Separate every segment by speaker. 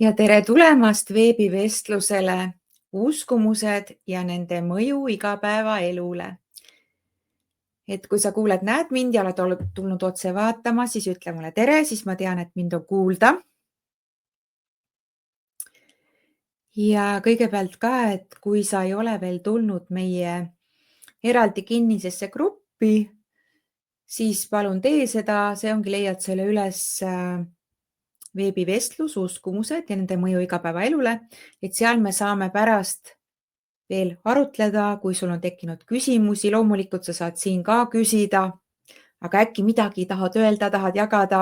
Speaker 1: Ja tere tulemast veebivestlusele uskumused ja nende mõju igapäevaelule. Et kui sa kuuled, näed mind ja oled tulnud otse vaatama, siis ütle mulle tere, siis ma tean, et mind on kuulda. Ja kõigepealt ka, et kui sa ei ole veel tulnud meie eraldi kinnisesse gruppi, siis palun tee seda, see ongi, leiad selle üles veebivestlus, uskumused ja nende mõju igapäevaelule, et seal me saame pärast veel arutleda, kui sul on tekkinud küsimusi, loomulikult sa saad siin ka küsida, aga äkki midagi tahad öelda, tahad jagada,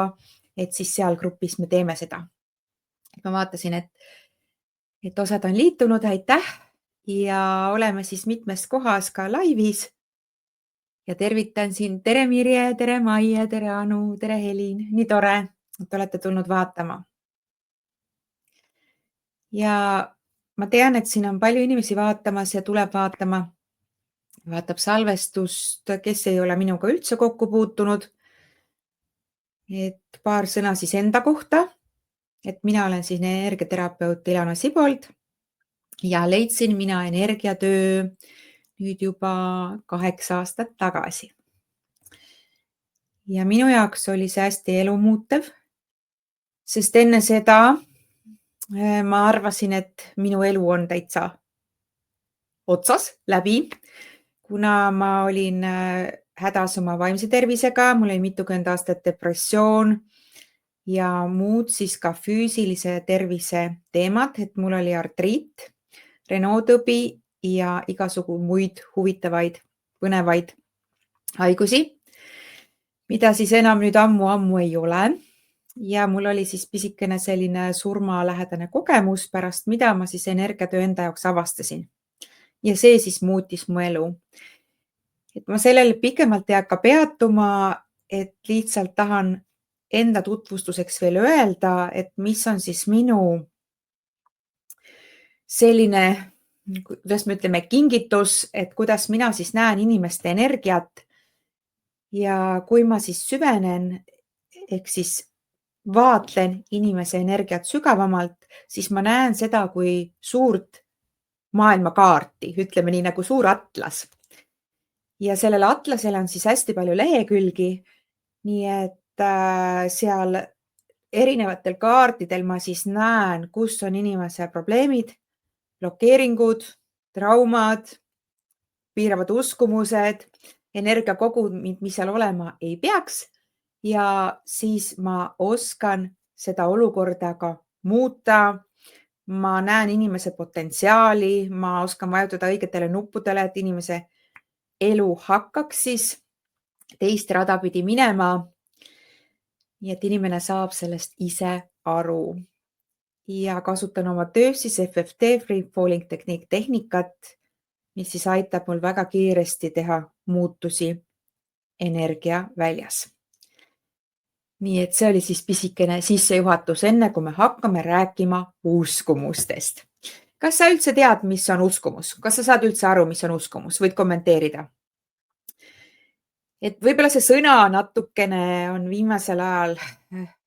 Speaker 1: et siis seal grupis me teeme seda. Ma vaatasin, et osad on liitunud, aitäh ja oleme siis mitmes kohas ka laivis. Ja tervitan siin, tere Mirje, tere Maie, tere Anu, tere Helin, nii tore, et olete tulnud vaatama. Ja ma tean, et siin on palju inimesi vaatamas ja tuleb vaatama. Vaatab salvestust, kes ei ole minuga üldse kokku puutunud. Et paar sõna siis enda kohta, et mina olen siis energiaterapeut Ilona Sibold ja leidsin mina energiatöö nüüd juba 8 aastat tagasi. Ja minu jaoks oli see hästi elumuutev, sest enne seda ma arvasin, et minu elu on täitsa otsas läbi, kuna ma olin hädas oma vaimse tervisega, mul oli mitukümmend aastat depressioon ja muud siis ka füüsilise tervise teemad, et mul oli artriit, Raynaud-tõbi ja igasugu muid huvitavaid, põnevaid haigusi, mida siis enam nüüd ammu ei ole. Ja mul oli siis pisikene selline surmalähedane kogemus, pärast mida ma siis energiatöö enda jaoks avastasin. Ja see siis muutis mu elu. Et ma sellele pikemalt ei hakka peatuma, et lihtsalt tahan enda tutvustuseks veel öelda, et mis on siis minu selline, kuidas me ütleme, kingitus, et kuidas mina siis näen inimeste energiat. Ja kui ma siis süvenen, ehk siis vaatlen inimese energiat sügavamalt, siis ma näen seda kui suurt maailmakaarti, ütleme nii nagu suur atlas. Ja sellele atlasele on siis hästi palju lehekülgi, nii et seal erinevatel kaartidel ma siis näen, kus on inimese probleemid, blokeeringud, traumad, piiravad uskumused, energiakogumid, mis seal olema ei peaks. Ja siis ma oskan seda olukorda ka muuta. Ma näen inimese potentsiaali, ma oskan vajutada õigetele nuppudele, et inimese elu hakkaks siis teist rada pidi minema. Nii et inimene saab sellest ise aru. Ja kasutan oma töös siis FFT, Free Falling tehnikat, mis siis aitab mul väga kiiresti teha muutusi energia väljas. Nii et see oli siis pisikene sissejuhatus enne, kui me hakkame rääkima uskumustest. Kas sa üldse tead, mis on uskumus? Kas sa saad üldse aru, mis on uskumus? Võid kommenteerida. Et võib-olla see sõna natukene on viimasel ajal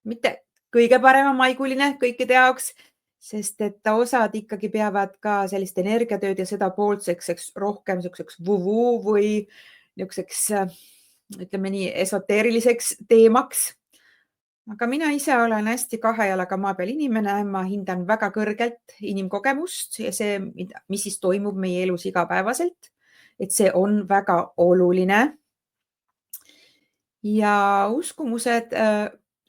Speaker 1: mitte kõige parema maiguline kõikide jaoks, sest et osad ikkagi peavad ka sellist energiatööd ja seda pooltseks rohkem vuvu või niisuguseks, ütleme nii, esoteeriliseks teemaks. Aga mina ise olen hästi kahe jalaga maa peal inimene, ma hindan väga kõrgelt inimkogemust ja see, mis siis toimub meie elus igapäevaselt, et see on väga oluline. Ja uskumused,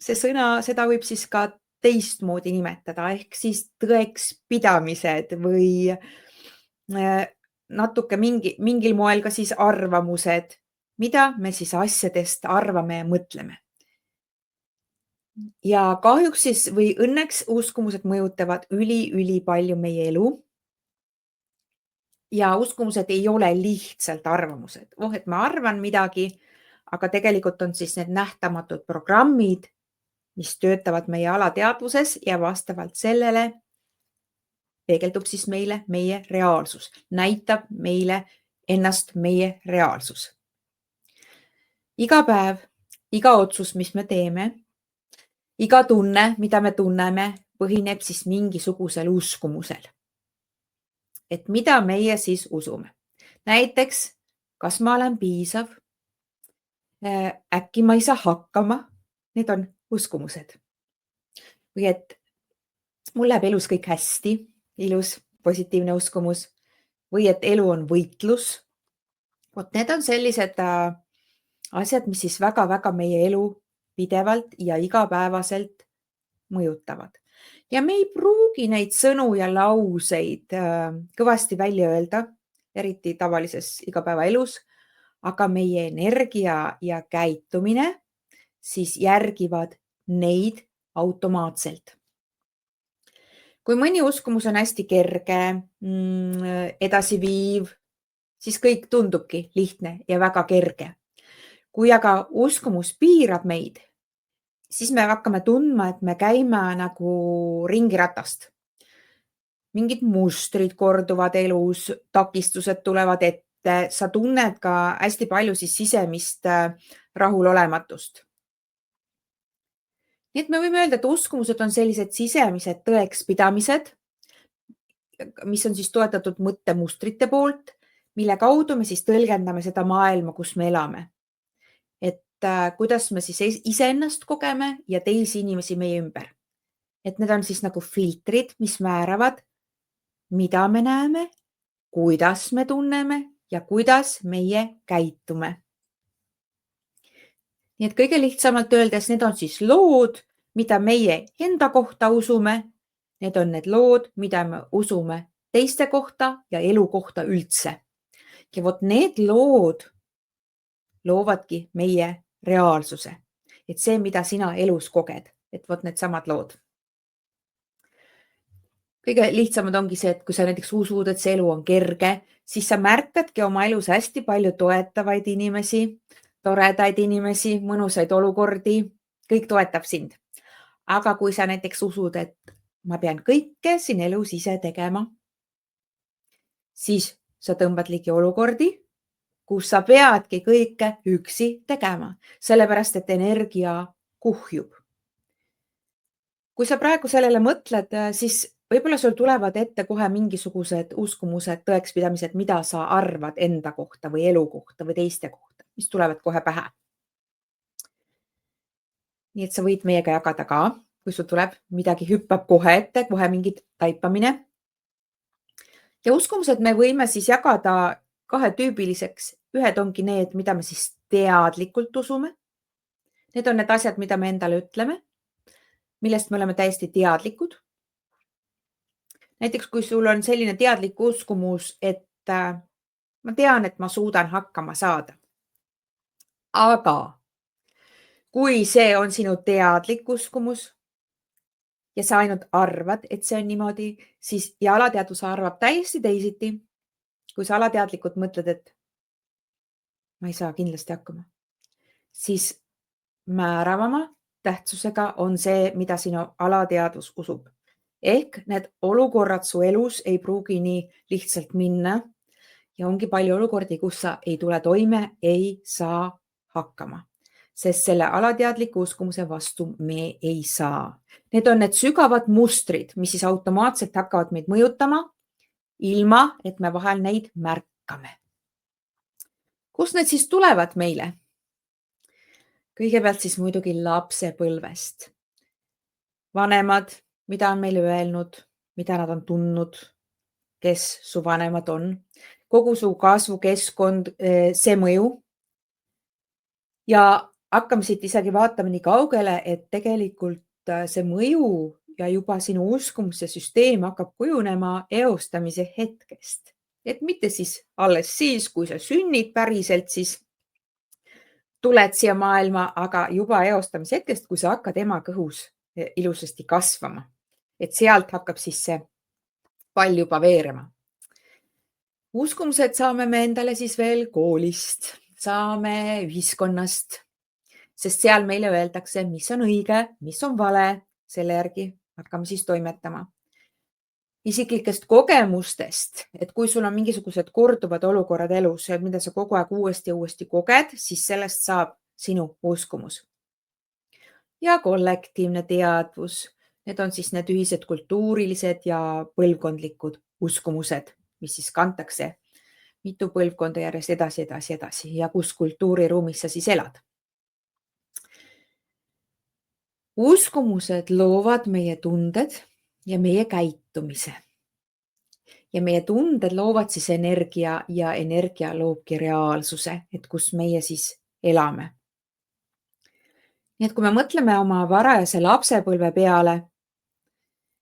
Speaker 1: see sõna, seda võib siis ka teistmoodi nimetada, ehk siis tõekspidamised või natuke mingil moel ka siis arvamused, mida me siis asjadest arvame ja mõtleme. Ja kahjuks siis või õnneks uskumused mõjutavad üli palju meie elu. Ja uskumused ei ole lihtsalt arvamused. Et ma arvan midagi, aga tegelikult on siis need nähtamatud programmid, mis töötavad meie alateadvuses ja vastavalt sellele peegeldub siis meile meie reaalsus, näitab meile ennast meie reaalsus. Iga päev, iga otsus, mis me teeme, iga tunne, mida me tunneme põhineb siis mingisugusel uskumusel. Et mida meie siis usume? Näiteks, kas ma olen piisav? Äkki ma ei saa hakkama? Need on uskumused. Või et mul läheb elus kõik hästi, ilus, positiivne uskumus. Või et elu on võitlus. Vot need on sellised asjad, mis siis väga-väga meie elu pidevalt ja igapäevaselt mõjutavad. Ja me ei pruugi neid sõnu ja lauseid kõvasti välja öelda, eriti tavalises igapäevaelus, aga meie energia ja käitumine siis järgivad neid automaatselt. Kui mõni uskumus on hästi kerge, edasiviiv, siis kõik tundubki lihtne ja väga kerge. Kui aga uskumus piirab meid, siis me hakkame tundma, et me käime nagu ringiratast. Mingid mustrid korduvad elus, takistused tulevad ette, sa tunned ka hästi palju siis sisemist rahulolematust. Nii et me võime öelda, et uskumused on sellised sisemised tõekspidamised, mis on siis toetatud mõttemustrite poolt, mille kaudu me siis tõlgendame seda maailma, kus me elame. Et kuidas me siis iseennast kogeme ja teisi inimesi meie ümber. Et need on siis nagu filtrid, mis määravad, mida me näeme, kuidas me tunneme ja kuidas meie käitume. Nii et kõige lihtsamalt öeldes, need on siis lood, mida meie enda kohta usume. Need on need lood, mida me usume teiste kohta ja elu kohta üldse. Ja vot need lood loovadki meie reaalsuse. Et see, mida sina elus koged, et vot need samad lood. Kõige lihtsamad ongi see, et kui sa näiteks usud, et see elu on kerge, siis sa märkadki oma elus hästi palju toetavaid inimesi, toredaid inimesi, mõnusaid olukordi, kõik toetab sind. Aga kui sa näiteks usud, et ma pean kõike siin elus ise tegema, siis sa tõmbad ligi olukordi, kus sa peadki kõike üksi tegema, sellepärast et energia kuhjub. Kui sa praegu sellele mõtled, siis võib-olla sul tulevad ette kohe mingisugused uskumused, tõekspidamised, mida sa arvad enda kohta või elu kohta või teiste kohta, mis tulevad kohe pähe. Nii et sa võid meiega jagada ka, kui sul tuleb midagi hüppab kohe ette, kohe mingi taipamine. Ja uskumused me võime siis jagada kahetüübiliseks. Ühed ongi need, mida me siis teadlikult usume. Need on need asjad, mida me endale ütleme, millest me oleme täiesti teadlikud. Näiteks, kui sul on selline teadlik uskumus, et ma tean, et ma suudan hakkama saada. Aga kui see on sinu teadlik uskumus ja sa ainult arvad, et see on niimoodi, siis ja alateadvus arvab täiesti teisiti. Kui sa alateadlikult mõtled, et ma ei saa kindlasti hakkama, siis määravama tähtsusega on see, mida sinu alateadvus usub. Ehk need olukorrad su elus ei pruugi nii lihtsalt minna ja ongi palju olukordi, kus sa ei tule toime, ei saa hakkama. Sest selle alateadliku uskumuse vastu me ei saa. Need on need sügavad mustrid, mis siis automaatselt hakkavad meid mõjutama, ilma et me vahel neid märkame. Kust need siis tulevad meile? Kõigepealt siis muidugi lapsepõlvest. Vanemad, mida on meile öelnud, mida nad on tundnud, kes su vanemad on, kogu su kasvukeskkond, see mõju. Ja hakkame siit isegi vaatama nii kaugele, et tegelikult see mõju ja juba sinu uskumus ja süsteem hakkab kujunema eostamise hetkest. Et mitte siis alles siis, kui sa sünnid päriselt, siis tuled siia maailma, aga juba eostamise hetkest, kui sa hakkad ema kõhus ilusasti kasvama. Et sealt hakkab siis see pall juba veerema. Uskumused saame me endale siis veel koolist, saame ühiskonnast, sest seal meile öeldakse, mis on õige, mis on vale, selle järgi hakkame siis toimetama. Isiklikest kogemustest, et kui sul on mingisugused korduvad olukorrad elus, mida sa kogu aeg uuesti koged, siis sellest saab sinu uskumus. Ja kollektiivne teadvus, Need on siis need ühised kultuurilised ja põlvkondlikud uskumused, mis siis kantakse mitu põlvkonda järjest edasi ja kus kultuuriruumis sa siis elad. Uskumused loovad meie tunded ja meie käitumise. Ja meie tunded loovad siis energia ja energia loobki reaalsuse, et kus meie siis elame. Nii et kui me mõtleme oma varajase lapsepõlve peale,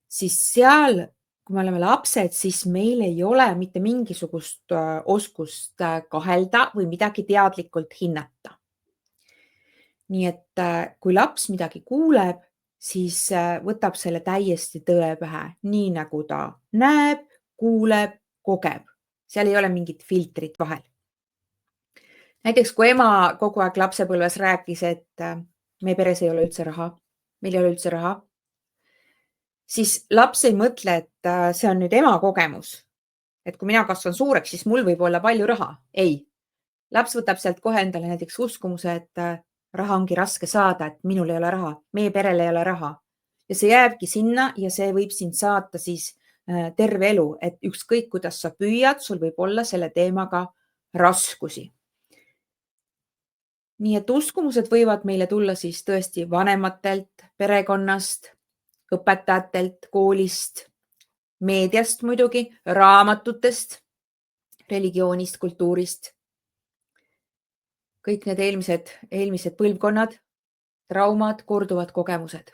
Speaker 1: siis seal, kui me oleme lapsed, siis meil ei ole mitte mingisugust oskust kahelda või midagi teadlikult hinnata. Nii et kui laps midagi kuuleb, siis võtab selle täiesti tõe pähe, nii nagu ta näeb, kuuleb, kogeb. Seal ei ole mingit filtrit vahel. Näiteks kui ema kogu aeg lapsepõlves rääkis, et meie peres ei ole üldse raha, meil ei ole üldse raha, siis laps ei mõtle, et see on nüüd ema kogemus. Et kui mina kasvan suureks, siis mul võib olla palju raha. Ei. Laps võtab sealt kohe endale näiteks uskumuse, et raha ongi raske saada, et minul ei ole raha, meie perel ei ole raha. Ja see jääbki sinna ja see võib sind saata siis terve elu, et ükskõik kuidas sa püüad, sul võib olla selle teemaga raskusi. Nii et uskumused võivad meile tulla siis tõesti vanematelt, perekonnast, õpetajatelt, koolist, meediast muidugi, raamatutest, religioonist, kultuurist. Kõik need eelmised põlvkonnad, traumad, korduvad kogemused.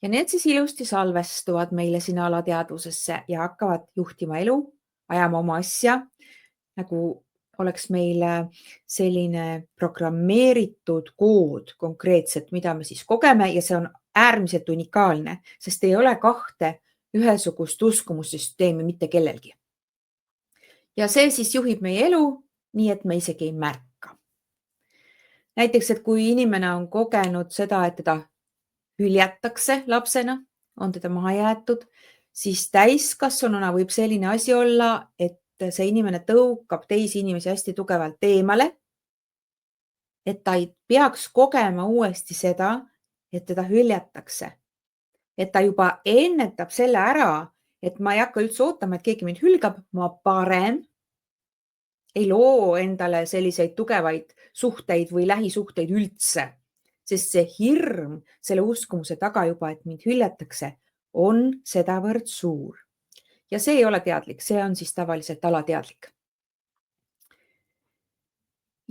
Speaker 1: Ja need siis ilusti salvestuvad meile sinna alateadvusesse ja hakkavad juhtima elu, ajama oma asja, nagu oleks meil selline programmeeritud kood konkreetselt, mida me siis kogeme ja see on äärmiselt unikaalne, sest ei ole kahte ühesugust uskumussüsteemi mitte kellelgi. Ja see siis juhib meie elu, nii et me isegi ei märka. Näiteks, et kui inimene on kogenud seda, et teda hüljatakse lapsena, on teda maha jäetud, siis täiskasvanuna võib selline asi olla, et see inimene tõukab teisi inimesi hästi tugevalt eemale, et ta ei peaks kogema uuesti seda, et teda hüljatakse. Et ta juba ennetab selle ära, et ma ei hakka üldse ootama, et keegi mind hülgab, ma parem ei loo endale selliseid tugevaid suhteid või lähisuhteid üldse. Sest see hirm selle uskumuse taga juba, et mind hüljatakse, on sedavõrd suur. Ja see ei ole teadlik, see on siis tavaliselt alateadlik.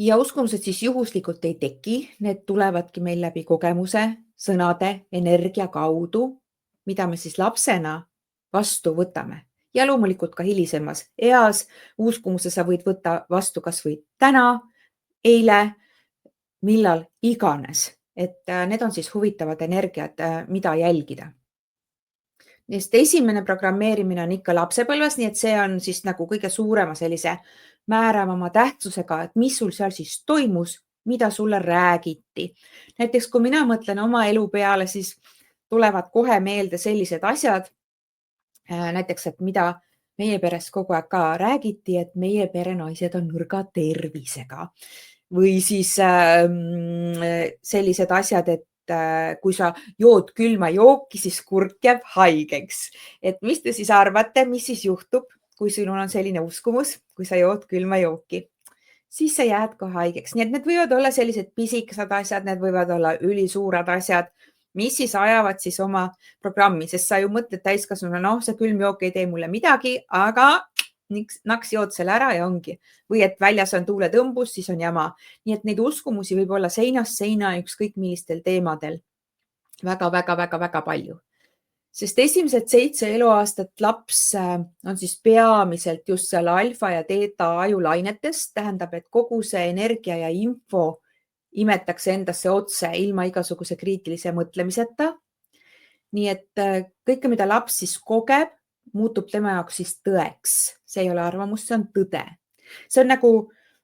Speaker 1: Ja uskumused siis juhuslikult ei teki, need tulevadki meil läbi kogemuse, sõnade, energia kaudu, mida me siis lapsena vastu võtame. Ja loomulikult ka hilisemas eas uskumuse sa võid võtta vastu kas või täna, eile, millal iganes. Et need on siis huvitavad energiat, mida jälgida. Neist esimene programmeerimine on ikka lapsepõlves, nii et see on siis nagu kõige suurema sellise määravama tähtsusega, et mis sul seal siis toimus, mida sulle räägiti. Näiteks kui mina mõtlen oma elu peale, siis tulevad kohe meelde sellised asjad. Näiteks, et mida meie peres kogu aeg ka räägiti, et meie perenaised on nõrga tervisega. Või siis sellised asjad, et kui sa jood külma jooki, siis kurk jääb haigeks. Et mis te siis arvate, mis siis juhtub, kui sinul on selline uskumus, kui sa jood külma jooki? Siis sa jääd ka haigeks. Nii et need võivad olla sellised pisikesed asjad, need võivad olla ülisuured asjad, mis siis ajavad siis oma programmi, sest sa ju mõtled täiskasvanuna, noh, see külm jook ei tee mulle midagi, aga naks jood selle ära ja ongi. Või et väljas on tuuletõmbus, siis on jama. Nii et neid uskumusi võib olla seinast seina ükskõik millistel teemadel. Väga palju. Sest esimesed 7 eluaastat laps on siis peamiselt just seal alfa ja teeta ajulainetest. Tähendab, et kogu see energia ja info imetakse endasse otse ilma igasuguse kriitilise mõtlemiseta. Nii et kõike, mida laps siis kogeb, muutub tema jaoks siis tõeks. See ei ole arvamus, see on tõde. See on nagu,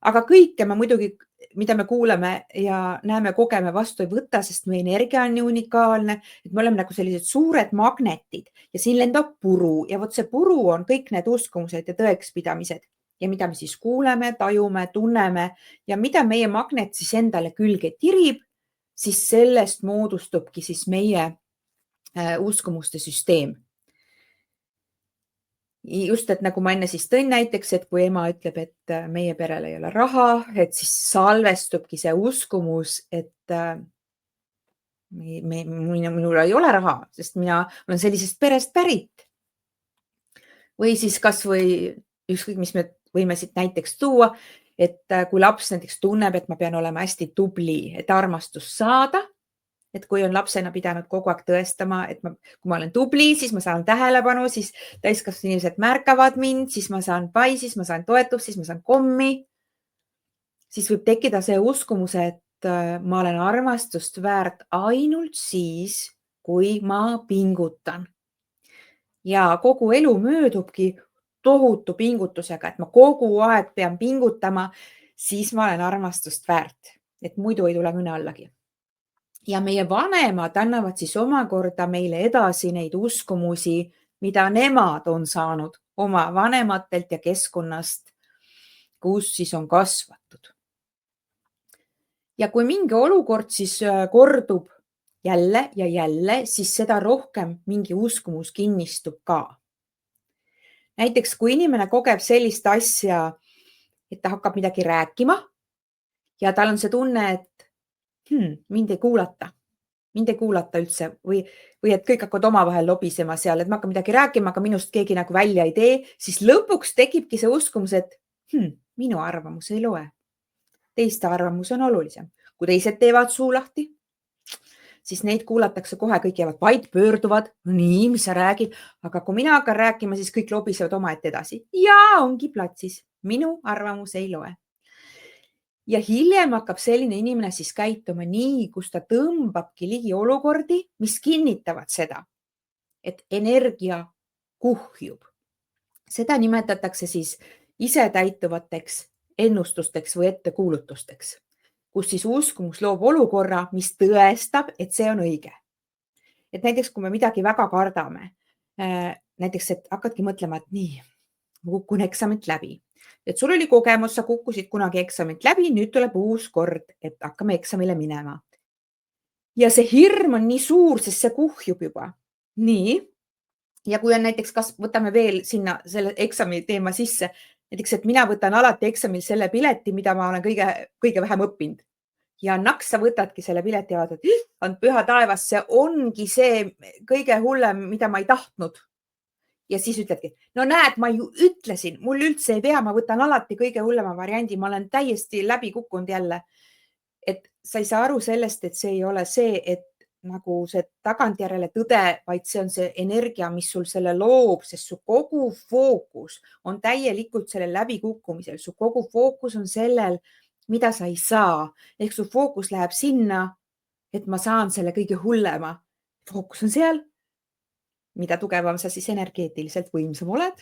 Speaker 1: aga kõike me muidugi, mida me kuuleme ja näeme, kogeme vastu ei võta, sest meie energia on nii unikaalne, et me oleme nagu sellised suured magnetid ja siin lendab puru ja vot see puru on kõik need uskumused ja tõekspidamised ja mida me siis kuuleme, tajume, tunneme ja mida meie magnet siis endale külge tirib, siis sellest moodustubki siis meie uskumuste süsteem. Just, et nagu ma enne siis tõin näiteks, et kui ema ütleb, et meie perel ei ole raha, et siis salvestubki see uskumus, et minul ei ole raha, sest mina olen sellisest perest pärit. Või siis kasvõi ükskõik, mis me võime siit näiteks tuua, et kui laps näiteks tunneb, et ma pean olema hästi tubli, et armastust saada, et kui on lapsena pidanud kogu aeg tõestama, et kui ma olen tubli, siis ma saan tähelepanu, siis täiskasvanud inimesed märkavad mind, siis ma saan pai, siis ma saan toetust, siis ma saan kommi. Siis võib tekkida see uskumus, et ma olen armastust väärt ainult siis, kui ma pingutan. Ja kogu elu möödubki tohutu pingutusega, et ma kogu aeg pean pingutama, siis ma olen armastust väärt, et muidu ei tule kõne allagi. Ja meie vanemad annavad siis omakorda meile edasi neid uskumusi, mida nemad on saanud oma vanematelt ja keskkonnast, kus siis on kasvatud. Ja kui mingi olukord siis kordub jälle ja jälle, siis seda rohkem mingi uskumus kinnistub ka. Näiteks kui inimene kogeb sellist asja, et ta hakkab midagi rääkima ja tal on see tunne, et mind ei kuulata üldse või et kõik hakkavad omavahel lobisema seal, et ma hakkan midagi rääkima, aga minust keegi nagu välja ei tee, siis lõpuks tekibki see uskumus, et minu arvamus ei loe. Teiste arvamus on olulisem. Kui teised teevad suu lahti, siis neid kuulatakse kohe, kõik jäävad vaid, pöörduvad, nii, mis sa räägid, aga kui mina hakkan rääkima, siis kõik lobisevad omaette edasi ja ongi platsis. Minu arvamus ei loe. Ja hiljem hakkab selline inimene siis käituma nii, kus ta tõmbabki ligi olukordi, mis kinnitavad seda, et energia kuhjub. Seda nimetatakse siis isetäituvateks ennustusteks või ettekuulutusteks, kus siis uskumus loob olukorra, mis tõestab, et see on õige. Et näiteks, kui me midagi väga kardame, näiteks, et hakkadki mõtlema, et nii, ma kukun eksamit läbi. Et sul oli kogemus, sa kukkusid kunagi eksamit läbi, nüüd tuleb uus kord, et hakkame eksamile minema. Ja see hirm on nii suur, sest see kuhjub juba. Nii. Ja kui on näiteks, kas võtame veel sinna selle eksami teema sisse, näiteks, et mina võtan alati eksamil selle pileti, mida ma olen kõige vähem õppinud. Ja naks sa võtadki selle pileti ja vaatad, on püha taevas, see ongi see kõige hullem, mida ma ei tahtnud. Ja siis ütledki, no näed, ma ju ütlesin, mul üldse ei pea, ma võtan alati kõige hullema variandi, ma olen täiesti läbi kukkunud jälle. Et sa ei saa aru sellest, et see ei ole see, et nagu see tagantjärele tõde, vaid see on see energia, mis sul selle loob, sest su kogu fookus on täielikult sellel läbikukkumisel. Su kogu fookus on sellel, mida sa ei saa. Ehk su fookus läheb sinna, et ma saan selle kõige hullema. Fookus on seal. Mida tugevam sa siis energeetiliselt võimsam oled,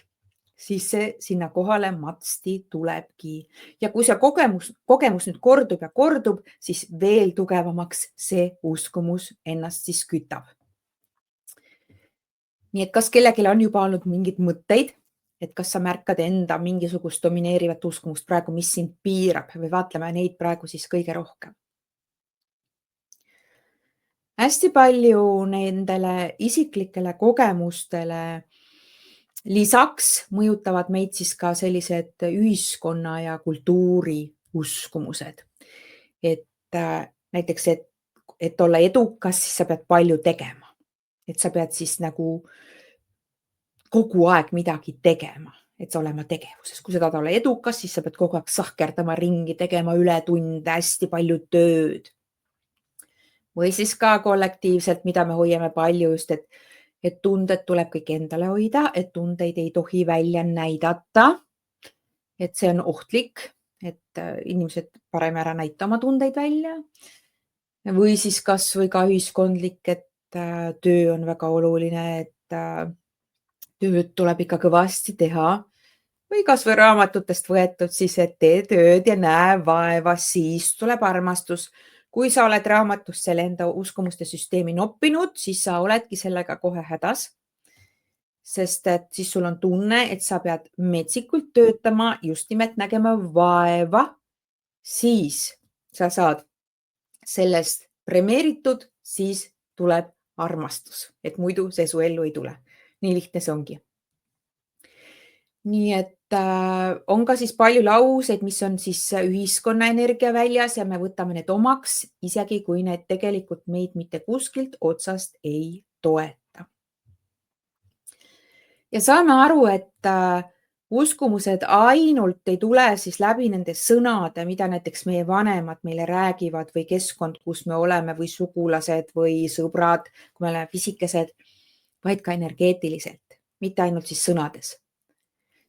Speaker 1: siis see sinna kohale matsti tulebki. Ja kui see kogemus nüüd kordub ja kordub, siis veel tugevamaks see uskumus ennast siis kütab. Nii et kas kellelgi on juba olnud mingid mõtteid, et kas sa märkad enda mingisugust domineerivat uskumust praegu, mis sind piirab või vaatleme neid praegu siis kõige rohkem. Hästi palju nendele isiklikele kogemustele lisaks mõjutavad meid siis ka sellised ühiskonna ja kultuuri uskumused. Et näiteks, et olla edukas, siis sa pead palju tegema. Et sa pead siis nagu kogu aeg midagi tegema, et sa olema tegevuses. Kui sa tahad olla edukas, siis sa pead kogu aeg sahkerdama ringi, tegema ületunde, hästi palju tööd. Või siis ka kollektiivselt, mida me hoiame palju just, et tunded tuleb kõik endale hoida, et tundeid ei tohi välja näidata, et see on ohtlik, et inimesed parem ära näita oma tundeid välja. Või siis kas või ka ühiskondlik, et töö on väga oluline, et tööd tuleb ikka kõvasti teha. Või kas või raamatutest võetud siis, et tee tööd ja näe vaeva, siis tuleb armastus. Kui sa oled raamatust selle enda uskumuste süsteemi noppinud, siis sa oledki sellega kohe hädas. Sest et siis sul on tunne, et sa pead metsikult töötama, just nimelt nägema vaeva. Siis sa saad sellest premeeritud, siis tuleb armastus, et muidu see su ellu ei tule. Nii lihtne see ongi. Nii et on ka siis palju lauseid, mis on siis ühiskonna energiaväljas ja me võtame need omaks, isegi kui need tegelikult meid mitte kuskilt otsast ei toeta. Ja saame aru, et uskumused ainult ei tule siis läbi nende sõnade, mida näiteks meie vanemad meile räägivad või keskkond, kus me oleme või sugulased või sõbrad, kui me oleme pisikesed, vaid ka energeetiliselt, mitte ainult siis sõnades.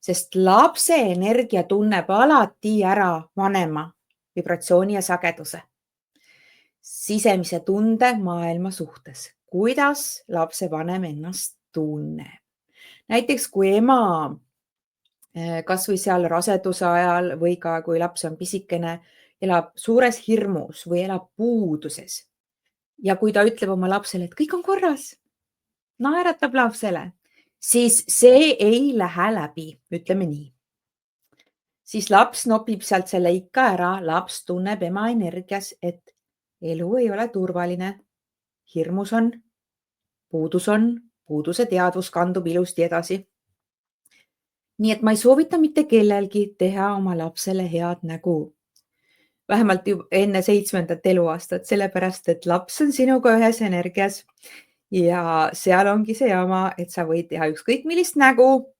Speaker 1: Sest lapse energia tunneb alati ära vanema vibratsiooni ja sageduse, sisemise tunde maailma suhtes, kuidas lapsevanem ennast tunneb. Näiteks kui ema kas või seal raseduse ajal või ka kui laps on pisikene, elab suures hirmus või elab puuduses. Ja kui ta ütleb oma lapsele, et kõik on korras, naeratab lapsele, siis see ei lähe läbi, ütleme nii. Siis laps nopib sealt selle ikka ära, laps tunneb ema energias, et elu ei ole turvaline, hirmus on, puuduse teadvus kandub ilusti edasi. Nii et ma ei soovita mitte kellelgi teha oma lapsele head nägu. Vähemalt enne 7. eluaastat, sellepärast et laps on sinuga ühes energias ja seal ongi see jama, et sa võid teha ükskõik millist nägu.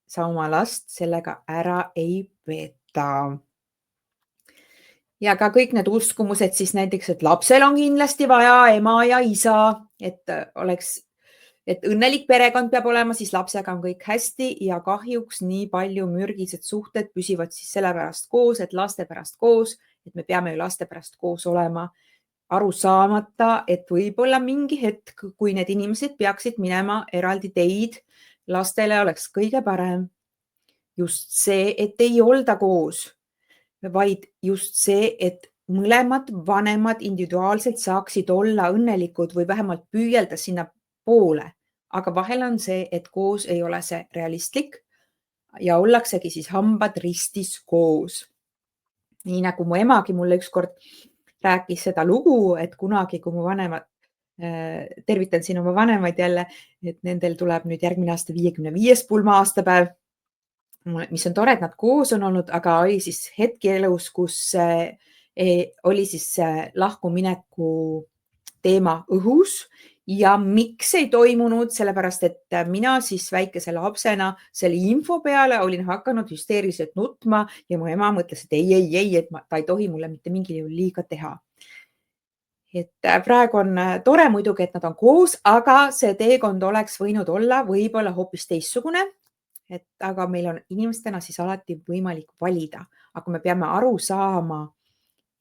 Speaker 1: Sa oma last sellega ära ei peta. Ja ka kõik need uskumused siis näiteks, et lapsel on kindlasti vaja ema ja isa, et õnnelik perekond peab olema, siis lapsega on kõik hästi ja kahjuks nii palju mürgised suhted püsivad siis sellepärast koos, et laste pärast koos, et me peame ju laste pärast koos olema, aru saamata, et võib-olla mingi hetk, kui need inimesed peaksid minema eraldi teid, lastele oleks kõige parem just see, et ei olda koos, vaid just see, et mõlemad vanemad individuaalselt saaksid olla õnnelikud või vähemalt püüelda sinna poole, aga vahel on see, et koos ei ole see realistlik ja ollaksegi siis hambad ristis koos. Nii nagu mu emagi mulle ükskord rääkis seda lugu, et kunagi, kui mu vanemad, tervitan siin oma vanemaid jälle, et nendel tuleb nüüd järgmine aasta 55. pulma aastapäev, mis on tore, et nad koos on olnud, aga oli siis hetki elus, kus oli siis lahkumineku teema õhus ja miks ei toimunud, sellepärast et mina siis väikese lapsena selle info peale olin hakanud hüsteeriliselt nutma ja mu ema mõtles, et ei, et ta ei tohi mulle mitte mingil juhul liiga teha. Et praegu on tore muidugi, et nad on koos, aga see teekond oleks võinud olla võib-olla hoopis teistsugune. Aga meil on inimestena siis alati võimalik valida, aga me peame aru saama,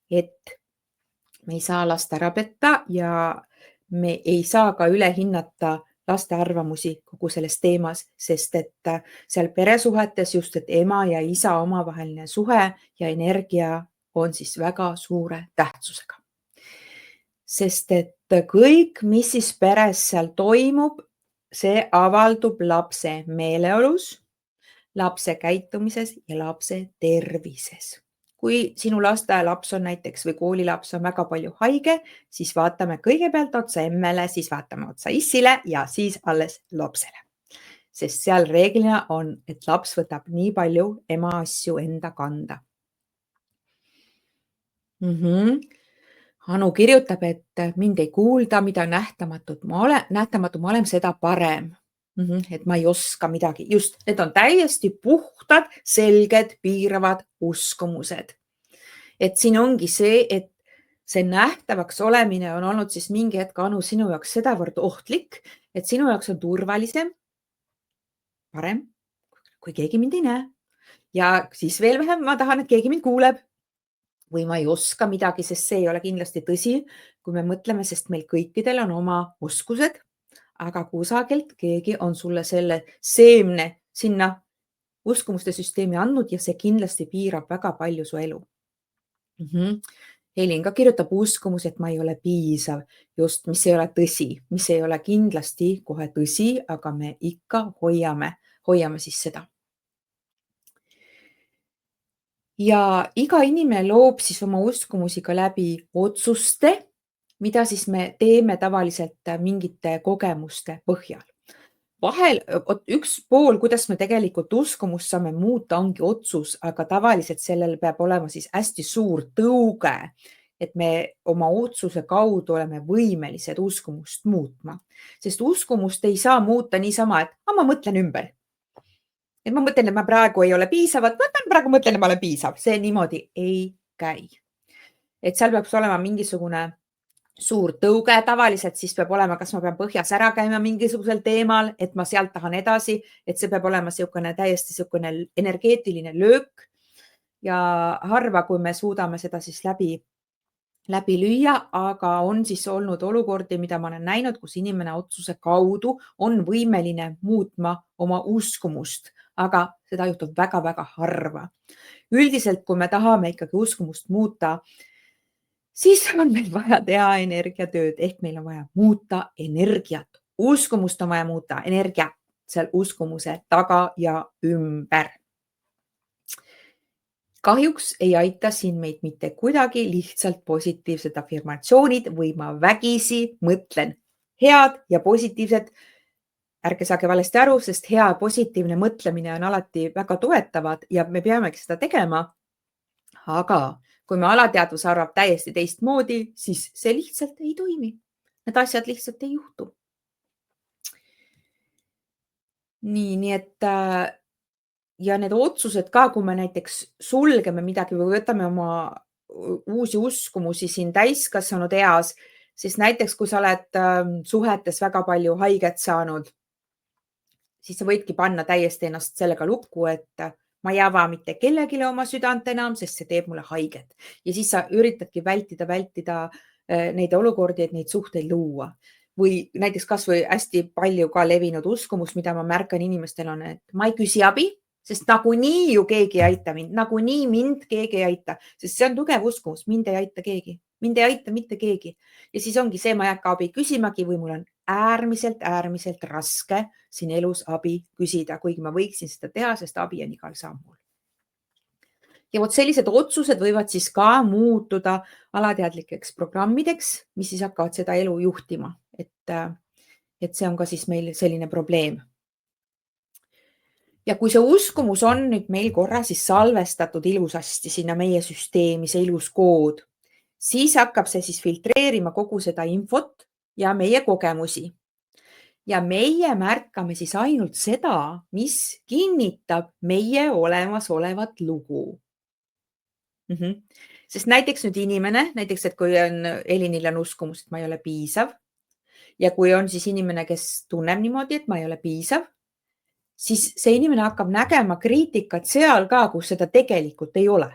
Speaker 1: et me ei saa last ära petta ja me ei saa ka üle hinnata laste arvamusi kogu selles teemas, sest et seal peresuhetes just, et ema ja isa omavaheline suhe ja energia on siis väga suure tähtsusega. Sest et kõik, mis siis peres seal toimub, see avaldub lapse meeleolus, lapse käitumises ja lapse tervises. Kui sinu lasteaialaps on näiteks või koolilaps on väga palju haige, siis vaatame kõigepealt otsa emmele, siis vaatame otsa issile ja siis alles lapsele. Sest seal reeglina on, et laps võtab nii palju ema asju enda kanda. Anu kirjutab, et mind ei kuulda, mida nähtamatu ma olen, seda parem. Et ma ei oska midagi. Just, need on täiesti puhtad, selged, piiravad uskumused. Et siin ongi see, et see nähtavaks olemine on olnud siis mingi hetk, Anu, sinu jaoks sedavõrd ohtlik, et sinu jaoks on turvalisem, parem, kui keegi mind ei näe. Ja siis veel vähem ma tahan, et keegi mind kuuleb. Või ma ei oska midagi, sest see ei ole kindlasti tõsi, kui me mõtleme, sest meil kõikidel on oma oskused, aga kusagilt keegi on sulle selle seemne sinna uskumuste süsteemi andnud ja see kindlasti piirab väga palju su elu. Helin ka kirjutab uskumus, et ma ei ole piisav, just, mis ei ole tõsi, mis ei ole kindlasti kohe tõsi, aga me ikka hoiame siis seda. Ja iga inimene loob siis oma uskumusi ka läbi otsuste, mida siis me teeme tavaliselt mingite kogemuste põhjal. Vahel üks pool, kuidas me tegelikult uskumust saame muuta, ongi otsus, aga tavaliselt sellel peab olema siis hästi suur tõuge, et me oma otsuse kaudu oleme võimelised uskumust muutma, sest uskumust ei saa muuta niisama, et ma mõtlen ümber. Et ma mõtlen, et ma praegu ei ole piisavat, ma praegu mõtlen, et ma olen piisav, see niimoodi ei käi. Et seal peaks olema mingisugune suur tõuge, tavaliselt siis peab olema, kas ma pean põhjas ära käima mingisugusel teemal, et ma sealt tahan edasi, et see peab olema täiesti energeetiline löök ja harva, kui me suudame seda siis läbi lüüa, aga on siis olnud olukordi, mida ma olen näinud, kus inimene otsuse kaudu on võimeline muutma oma uskumust, aga seda juhtub väga-väga harva. Üldiselt, kui me tahame ikkagi uskumust muuta, siis on meil vaja teha energiatööd ehk meil on vaja muuta energiat. Uskumust on vaja muuta, energia seal uskumuse taga ja ümber. Kahjuks ei aita siin meid mitte kuidagi lihtsalt positiivsed afirmatsioonid või ma vägisi mõtlen head ja positiivsed. Ärge saage valesti aru, sest hea ja positiivne mõtlemine on alati väga toetavad ja me peamegi seda tegema. Aga kui me alateadvus arvab täiesti teistmoodi, siis see lihtsalt ei toimi. Need asjad lihtsalt ei juhtu. Nii et ja need otsused ka, kui me näiteks sulgeme midagi või võtame oma uusi uskumusi siin täiskasvanud eas, siis näiteks kui sa oled suhetes väga palju haiget saanud, siis sa võidki panna täiesti ennast sellega lukku, et ma ei ava mitte kellelegi oma südant enam, sest see teeb mulle haiget. Ja siis sa üritadki vältida neid olukordi, et neid suhteid luua. Või näiteks kas või hästi palju ka levinud uskumus, mida ma märkan inimestel on, et ma ei küsi abi, sest nagunii ju keegi ei aita mind, nagunii mind keegi ei aita, sest see on tugev uskumus, mind ei aita keegi, mind ei aita mitte keegi. Ja siis ongi see, ma ei hakka abi küsimagi või mul on äärmiselt raske siin elus abi küsida, kuigi ma võiksin seda teha, sest abi on igal sammul. Ja vot sellised otsused võivad siis ka muutuda alateadlikeks programmideks, mis siis hakkavad seda elu juhtima, et see on ka siis meil selline probleem. Ja kui see uskumus on nüüd meil korra siis salvestatud ilusasti sinna meie süsteemi, see ilus kood, siis hakkab see siis filtreerima kogu seda infot ja meie kogemusi. Ja meie märkame siis ainult seda, mis kinnitab meie olemasolevat lugu. Sest näiteks nüüd inimene, näiteks, et kui on Elinil on uskumus, et ma ei ole piisav ja kui on siis inimene, kes tunneb niimoodi, et ma ei ole piisav, siis see inimene hakkab nägema kriitikat seal ka, kus seda tegelikult ei ole.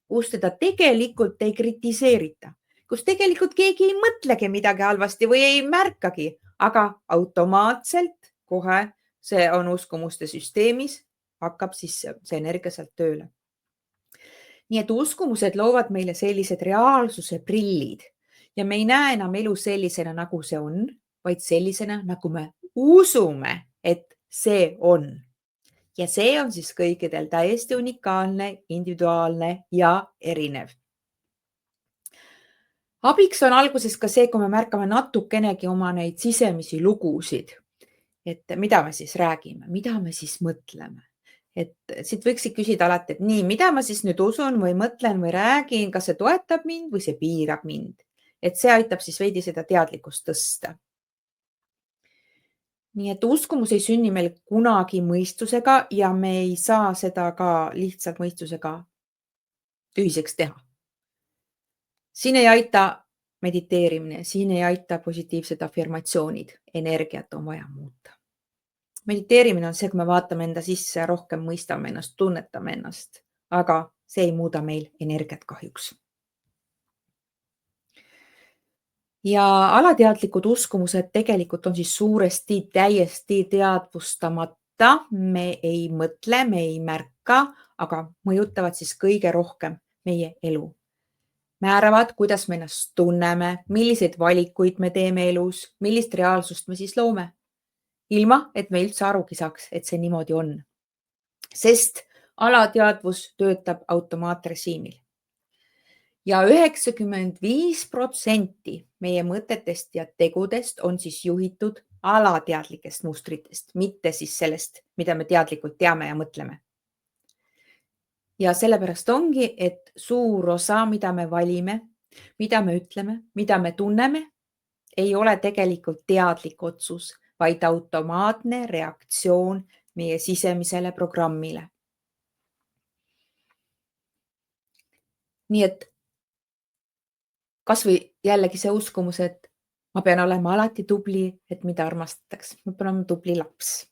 Speaker 1: Kus teda tegelikult ei kritiseerita, kus tegelikult keegi ei mõtlegi midagi halvasti või ei märkagi, aga automaatselt kohe see on uskumuste süsteemis, hakkab siis see energia sealt tööle. Nii et uskumused loovad meile sellised reaalsuse prillid ja me ei näe enam elu sellisena, nagu see on, vaid sellisena, nagu me usume, et see on. Ja see on siis kõikidel täiesti unikaalne, individuaalne ja erinev. Abiks on alguses ka see, kui me märkame natukenegi oma neid sisemisi lugusid, et mida me siis räägime, mida me siis mõtleme. Et siit võiksid küsida alati, et nii, mida ma siis nüüd usun või mõtlen või räägin, kas see toetab mind või see piirab mind. Et see aitab siis veidi seda teadlikkust tõsta. Nii et uskumus ei sünni meil kunagi mõistusega ja me ei saa seda ka lihtsalt mõistusega tühiseks teha. Siin ei aita mediteerimine, siin ei aita positiivsed afirmatsioonid, energiat on vaja muuta. Mediteerimine on see, kui me vaatame enda sisse, rohkem mõistame ennast, tunnetame ennast, aga see ei muuda meil energiat kahjuks. Ja alateadlikud uskumused tegelikult on siis suuresti täiesti teadvustamata, me ei mõtle, me ei märka, aga mõjutavad siis kõige rohkem meie elu. Määravad, kuidas me ennast tunneme, milliseid valikuid me teeme elus, millist reaalsust me siis loome. Ilma, et me üldse arugi saaks, et see niimoodi on. Sest alateadvus töötab automaatrežiimil. ja 95% meie mõtetest ja tegudest on siis juhitud alateadlikest mustritest, mitte siis sellest, mida me teadlikult teame ja mõtleme. Ja sellepärast ongi, et suur osa, mida me valime, mida me ütleme, mida me tunneme, ei ole tegelikult teadlik otsus, vaid automaatne reaktsioon meie sisemisele programmile. Nii et kas või jällegi see uskumus, et ma pean olema alati tubli, et mind armastataks, ma pean olema tubli laps.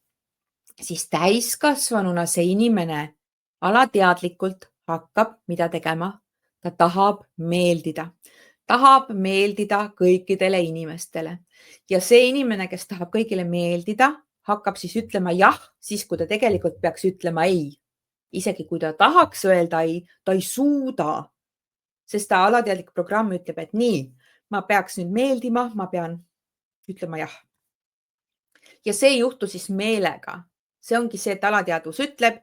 Speaker 1: Siis täiskasvanuna see inimene alateadlikult hakkab mida tegema? Ta tahab meeldida kõikidele inimestele ja see inimene, kes tahab kõigile meeldida, hakkab siis ütlema jah, siis kui ta tegelikult peaks ütlema ei. Isegi kui ta tahaks öelda ei, ta ei suuda, sest ta alateadlik programm ütleb, et nii, ma peaks nüüd meeldima, ma pean ütlema jah. Ja see ei juhtu siis meelega. See ongi see, et alateadvus ütleb,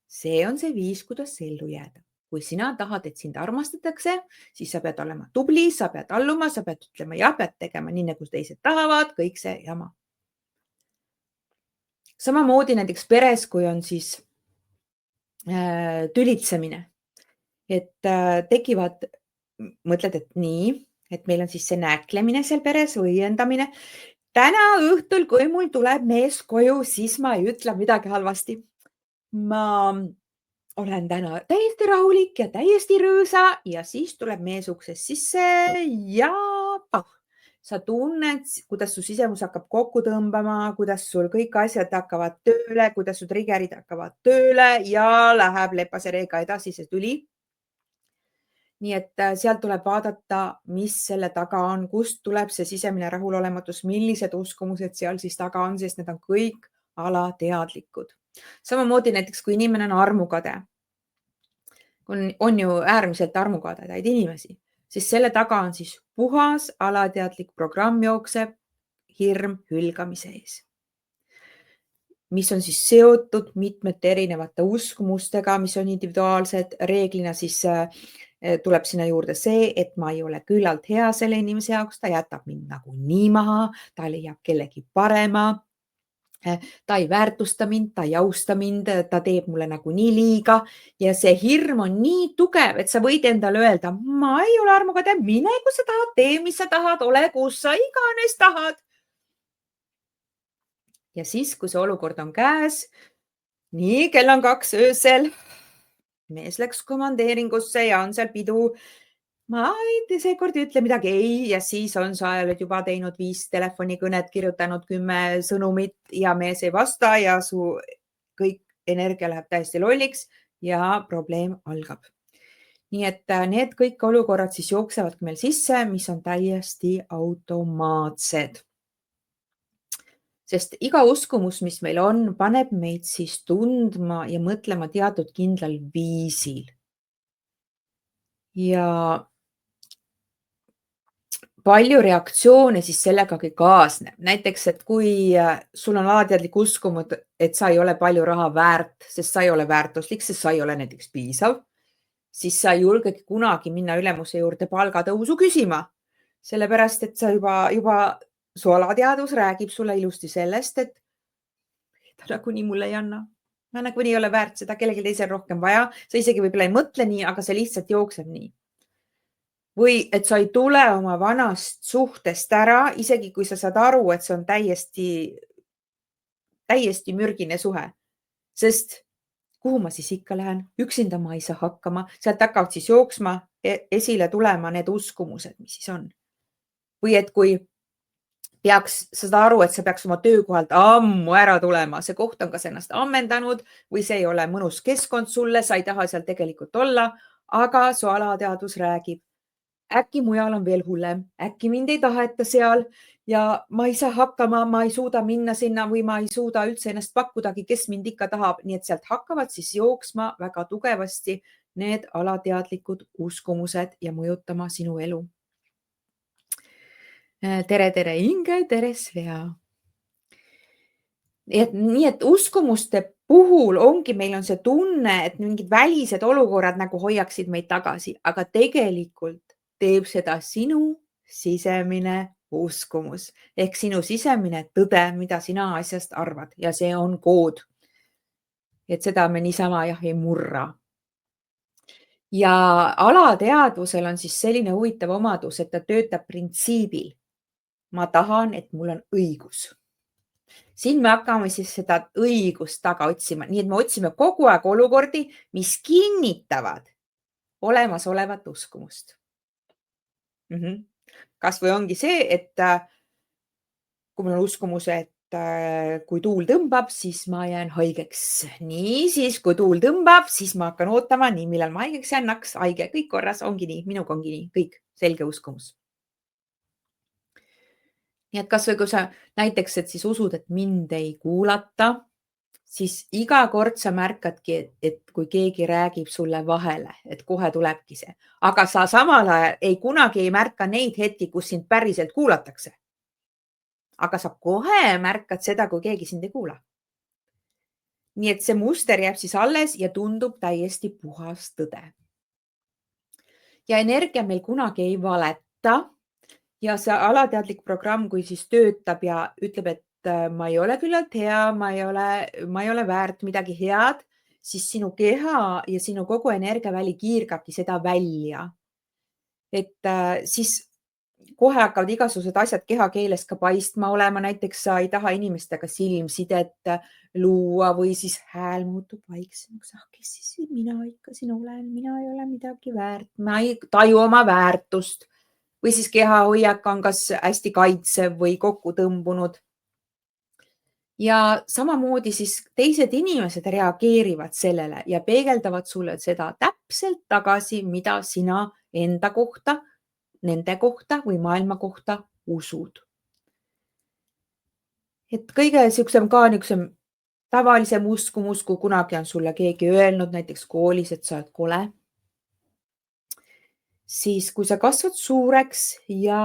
Speaker 1: see on see viis, kuidas ellu jääda. Kui sina tahad, et sind armastatakse, siis sa pead olema tubli, sa pead alluma, sa pead ütlema jah, pead tegema nii, nagu teised tahavad, kõik see jama. Samamoodi näiteks peres, kui on siis tülitsemine, et tekivad, mõtled, et nii, et meil on siis see nääklemine seal peres, õiendamine. Täna õhtul, kui mul tuleb mees koju, siis ma ei ütle midagi halvasti. Ma olen täna täiesti rahulik ja täiesti rõõsa ja siis tuleb mees uksest sisse ja sa tunned, kuidas su sisemus hakkab kokku tõmbama, kuidas sul kõik asjad hakkavad tööle, kuidas su triggerid hakkavad tööle ja läheb lepasereega edasi see tüli. Nii et sealt tuleb vaadata, mis selle taga on, kust tuleb see sisemine rahulolematus, millised uskumused seal siis taga on, sest need on kõik alateadlikud. Samamoodi näiteks, kui inimene on armukade, on ju äärmiselt armukadedaid inimesi, siis selle taga on siis puhas alateadlik programm jookseb hirm hülgamise ees, mis on siis seotud mitmete erinevate uskumustega, mis on individuaalsed. Reeglina siis tuleb sinna juurde see, et ma ei ole küllalt hea selle inimese jaoks, ta jätab mind nagunii maha, ta leiab kellegi parema. Ta ei väärtusta mind, ta ei austa mind, ta teeb mulle nagunii liiga ja see hirm on nii tugev, et sa võid endale öelda, ma ei ole armukade, mine, kui sa tahad, tee, mis sa tahad, ole, kus sa iganes tahad. Ja siis, kui see olukord on käes, nii, kell on 2 öösel, mees läks komandeeringusse ja on seal pidu. Ma ei seekord ütle midagi ei ja siis on sa oled juba teinud 5 telefonikõnet, kirjutanud 10 sõnumit ja mees ei vasta ja su kõik energia läheb täiesti lolliks ja probleem algab. Nii et need kõik olukorrad siis jooksevad meil sisse, mis on täiesti automaatsed. Sest iga uskumus, mis meil on, paneb meid siis tundma ja mõtlema teatud kindlal viisil. Ja palju reaktsioone siis sellegagi kaasneb. Näiteks, et kui sul on alateadlik uskumus, et sa ei ole palju raha väärt, sest sa ei ole väärtuslik, sest sa ei ole näiteks piisav, siis sa ei julgegi kunagi minna ülemuse juurde palgatõusu küsima. Sellepärast, et sa juba su alateadvus räägib sulle ilusti sellest, et ta nagunii mulle ei anna. Ma nagunii ei ole väärt seda, kellelgi teisel rohkem vaja. Sa isegi võib-olla ei mõtle nii, aga see lihtsalt jookseb nii. Või et sa ei tule oma vanast suhtest ära, isegi kui sa saad aru, et see on täiesti mürgine suhe. Sest kuhu ma siis ikka lähen? Üksinda ma ei saa hakkama. Sealt hakkavad siis jooksma, esile tulema need uskumused, mis siis on. Või et kui sa saad aru, et sa peaks oma töökohalt ammu ära tulema, see koht on kas ennast ammendanud või see ei ole mõnus keskkond sulle, sa ei taha seal tegelikult olla, aga su alateadvus räägib. Äkki mujal on veel hullem, äkki mind ei taheta seal ja ma ei saa hakkama, ma ei suuda minna sinna või ma ei suuda üldse ennast pakkudagi, kes mind ikka tahab. Nii et sealt hakkavad siis jooksma väga tugevasti need alateadlikud uskumused ja mõjutama sinu elu. Tere Inge, tere Svea. Nii et uskumuste puhul ongi, meil on see tunne, et mingid välised olukorrad nagu hoiaksid meid tagasi, aga tegelikult teeb seda sinu sisemine uskumus ehk sinu sisemine tõde, mida sina asjast arvad ja see on kood. Et seda me niisama jah ei murra. Ja alateadvusel on siis selline huvitav omadus, et ta töötab printsiibil. Ma tahan, et mul on õigus. Siin me hakkame siis seda õigust taga otsima, nii et me otsime kogu aeg olukordi, mis kinnitavad olemasolevat uskumust. Kas või ongi see, et kui mul on uskumus, et kui tuul tõmbab, siis ma jään haigeks. Nii siis, kui tuul tõmbab, siis ma hakkan ootama, nii millal ma haigeks jään, naks, haige, kõik korras, ongi nii, minuga ongi nii, kõik, selge uskumus. Nii et kas või kui sa näiteks, et siis usud, et mind ei kuulata, siis iga kord sa märkadki, et kui keegi räägib sulle vahele, et kohe tulebki see, aga sa samal ajal kunagi ei märka neid hetki, kus sind päriselt kuulatakse. Aga sa kohe märkad seda, kui keegi sind ei kuula. Nii et see muster jääb siis alles ja tundub täiesti puhas tõde. Ja energia meil kunagi ei valeta ja see alateadlik programm, kui siis töötab ja ütleb, et ma ei ole küllalt hea, ma ei ole väärt midagi head, siis sinu keha ja sinu kogu energiaväli kiirgabki seda välja. Et siis kohe hakkavad igasugused asjad kehakeeles ka paistma olema, näiteks sa ei taha inimestega silmsidet luua või siis hääl muutub vaiksemaks. Ah, kes siis mina ikka siin olen, mina ei ole midagi väärt, ma ei taju oma väärtust või siis kehahoiak on kas hästi kaitsev või kokku tõmbunud. Ja samamoodi siis teised inimesed reageerivad sellele ja peegeldavad sulle seda täpselt tagasi, mida sina enda kohta, nende kohta või maailma kohta usud. Et kõige siuksem ka niisugusem tavalisem uskumus, kui kunagi on sulle keegi öelnud näiteks koolis, et sa oled kole. Siis kui sa kasvad suureks ja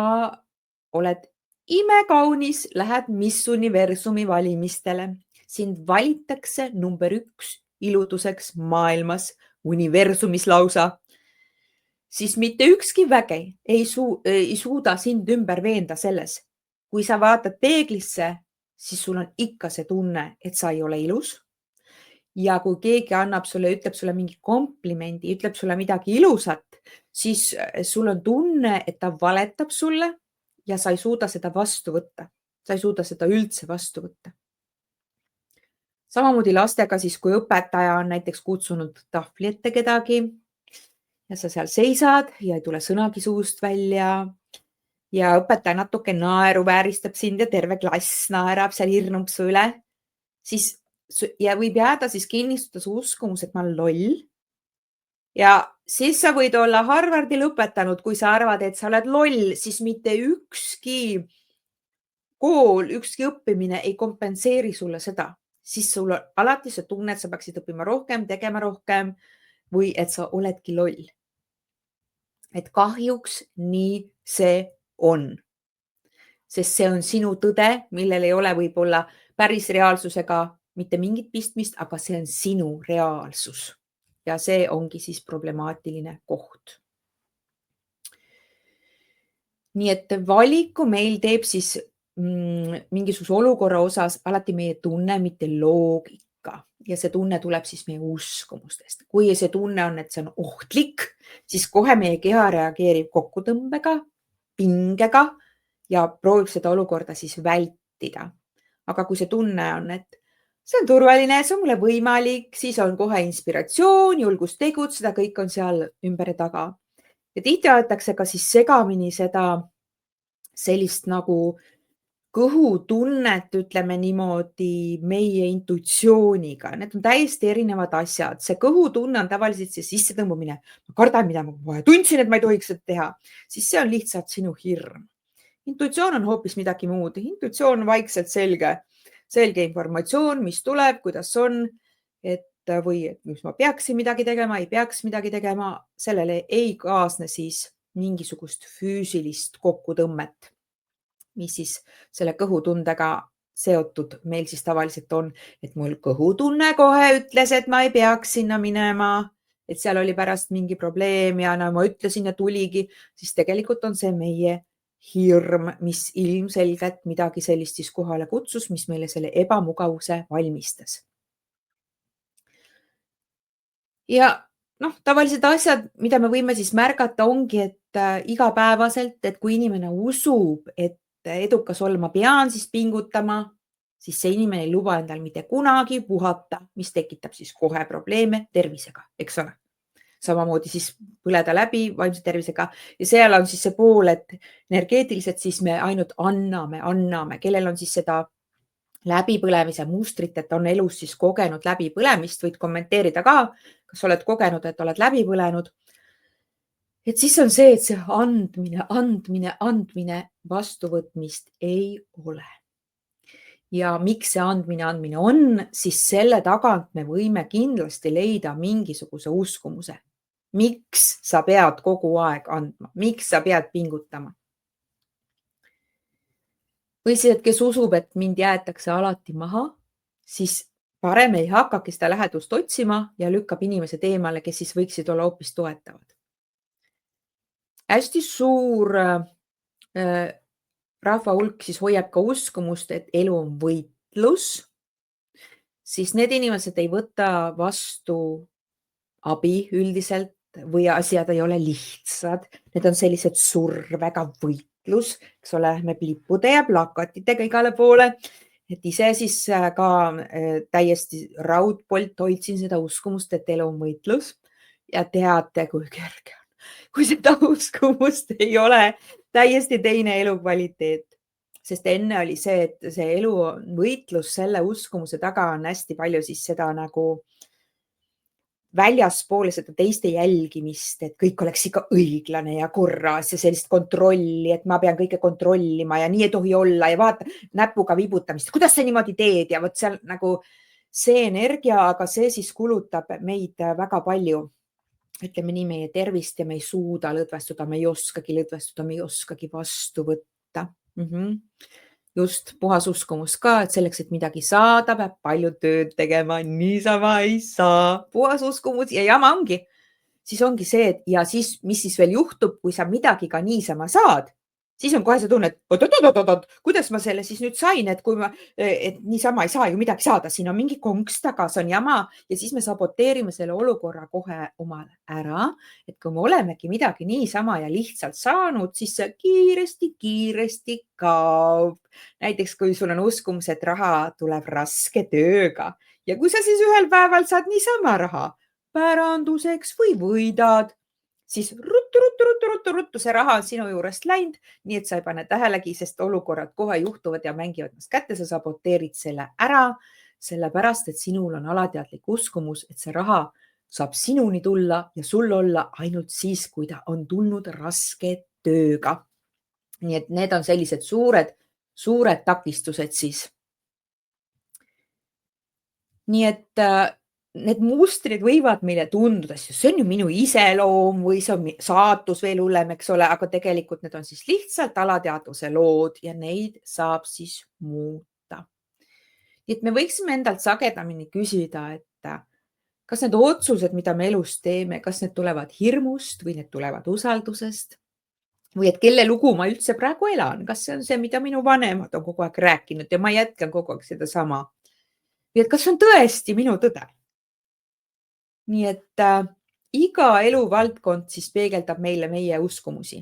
Speaker 1: oled imekaunis, lähed Miss Universumi valimistele. Sind valitakse number 1 iluduseks maailmas, universumis lausa. Siis mitte ükski väge ei suuda sind ümber veenda selles. Kui sa vaatad peeglisse, siis sul on ikka see tunne, et sa ei ole ilus. Ja kui keegi annab sulle, ütleb sulle mingi komplimendi, ütleb sulle midagi ilusat, siis sul on tunne, et ta valetab sulle ja sa ei suuda seda vastu võtta. Sa ei suuda seda üldse vastu võtta. Samamoodi lastega siis, kui õpetaja on näiteks kutsunud tahvli ette kedagi ja sa seal seisad ja ei tule sõnagi suust välja ja õpetaja natuke naeruvääristab sind ja terve klass naerab, seal hirnub su üle, siis ja võib jääda siis kinnistuda su uskumus, et ma olen loll. Ja siis sa võid olla Harvardi lõpetanud, kui sa arvad, et sa oled loll, siis mitte ükski kool, ükski õppimine ei kompenseeri sulle seda. Siis sul on alati see tunne, et sa peaksid õppima rohkem, tegema rohkem või et sa oledki loll. Et kahjuks nii see on. Sest see on sinu tõde, millel ei ole võib-olla päris reaalsusega mitte mingit pistmist, aga see on sinu reaalsus. Ja see ongi siis problemaatiline koht. Nii et valiku meil teeb siis mingisuguse olukorra osas alati meie tunne, mitte loogika. Ja see tunne tuleb siis meie uskumustest. Kui see tunne on, et see on ohtlik, siis kohe meie keha reageerib kokkutõmbega, pingega ja proovib seda olukorda siis vältida. Aga kui see tunne on, et see on turvaline, see on mulle võimalik, siis on kohe inspiratsioon, julgus tegutseda, kõik on seal ümber ja taga. Ja tihti aetakse ka siis segamini seda sellist nagu kõhutunnet, ütleme niimoodi, meie intuitsiooniga. Need on täiesti erinevad asjad. See kõhutunne on tavaliselt see sissetõmbumine. Ma kardan, mida ma kohe tundsin, et ma ei tohiks seda teha. Siis see on lihtsalt sinu hirm. Intuitsioon on hoopis midagi muud. Intuitsioon on vaikselt selge informatsioon, mis tuleb, kuidas on, või mis ma peaksin midagi tegema, ei peaks midagi tegema. Sellele ei kaasne siis mingisugust füüsilist kokkutõmmet, mis siis selle kõhutundega seotud meil siis tavaliselt on, et mul kõhutunne kohe ütles, et ma ei peaks sinna minema, et seal oli pärast mingi probleem ja no ma ütlesin ja tuligi, siis tegelikult on see meie hirm, mis ilmselgelt midagi sellist siis kohale kutsus, mis meile selle ebamugavuse valmistas. Ja noh, tavalised asjad, mida me võime siis märgata, ongi, et igapäevaselt, et kui inimene usub, et edukas olema pean siis pingutama, siis see inimene ei luba endal mitte kunagi puhata, mis tekitab siis kohe probleeme tervisega, eks ole. Samamoodi siis põleda läbi vaimse tervisega ja seal on siis see pool, et energeetiliselt siis me ainult anname, kellel on siis seda läbipõlemise mustrit, et on elus siis kogenud läbipõlemist, võid kommenteerida ka, kas oled kogenud, et oled läbi põlenud. Et siis on see, et see andmine vastuvõtmist ei ole. Ja miks see andmine on, siis selle tagant me võime kindlasti leida mingisuguse uskumuse. Miks sa pead kogu aeg andma? Miks sa pead pingutama? Või siis, et kes usub, et mind jäetakse alati maha, siis parem ei hakkagi seda lähedust otsima ja lükkab inimesed eemale, kes siis võiksid olla hoopis toetavad. Hästi suur rahva hulk siis hoiab ka uskumust, et elu on võitlus, siis need inimesed ei võta vastu abi üldiselt või asjad ei ole lihtsad. Need on sellised survega võitlus, eks ole, lähme lippude ja plakatitega igale poole. Et ise siis ka täiesti raudpolt hoidsin seda uskumust, et elu on võitlus ja teate, kui kerge on. Kui seda uskumust ei ole, täiesti teine elukvaliteet. Sest enne oli see, et see elu võitlus selle uskumuse taga on hästi palju siis seda nagu väljaspoole seda teiste jälgimist, et kõik oleks ikka õiglane ja korras ja sellist kontrolli, et ma pean kõike kontrollima ja nii ei tohi olla ja vaata näpuga vibutamist, kuidas sa niimoodi teed ja vot seal nagu see energia, aga see siis kulutab meid väga palju, ütleme nii, meie tervist ja me ei suuda lõdvestuda, me ei oskagi lõdvestuda, me ei oskagi vastu võtta. Just puhas uskumus ka, et selleks, et midagi saada, peab palju tööd tegema, niisama ei saa. Puhas uskumus ja jama ongi. Siis ongi see, et ja siis, mis siis veel juhtub, kui sa midagi ka niisama saad, siis on kohe see tunne, et oot, kuidas ma selle siis nüüd sain, et kui et niisama ei saa ju midagi saada, siin on mingi konks taga, see on jama ja siis me saboteerime selle olukorra kohe omale ära, et kui me olemegi midagi niisama ja lihtsalt saanud, siis see kiiresti kaob. Näiteks kui sul on uskumus, et raha tuleb raske tööga ja kui sa siis ühel päeval saad niisama raha päranduseks või võidad, siis ruttu see raha on sinu juurest läinud, nii et sa ei pane tähelegi, sest olukorrad kohe juhtuvad ja mängivad ennast kätte, sa saboteerid selle ära, sellepärast et sinul on alateadlik uskumus, et see raha saab sinuni tulla ja sul olla ainult siis, kui ta on tulnud raske tööga. Nii et need on sellised suured takistused siis. Nii et need mustrid võivad meile tunduda, see on ju minu iseloom või see on saatus veel hullem, eks ole, aga tegelikult need on siis lihtsalt alateadvuse lood ja neid saab siis muuta. Nii et me võiksime endalt sagedamini küsida, et kas need otsused, mida me elus teeme, kas need tulevad hirmust või need tulevad usaldusest või et kelle lugu ma üldse praegu elan, kas see on see, mida minu vanemad on kogu aeg rääkinud ja ma jätkan kogu aeg sedasama. Või et kas see on tõesti minu tõde? Nii et iga eluvaldkond siis peegeldab meile meie uskumusi.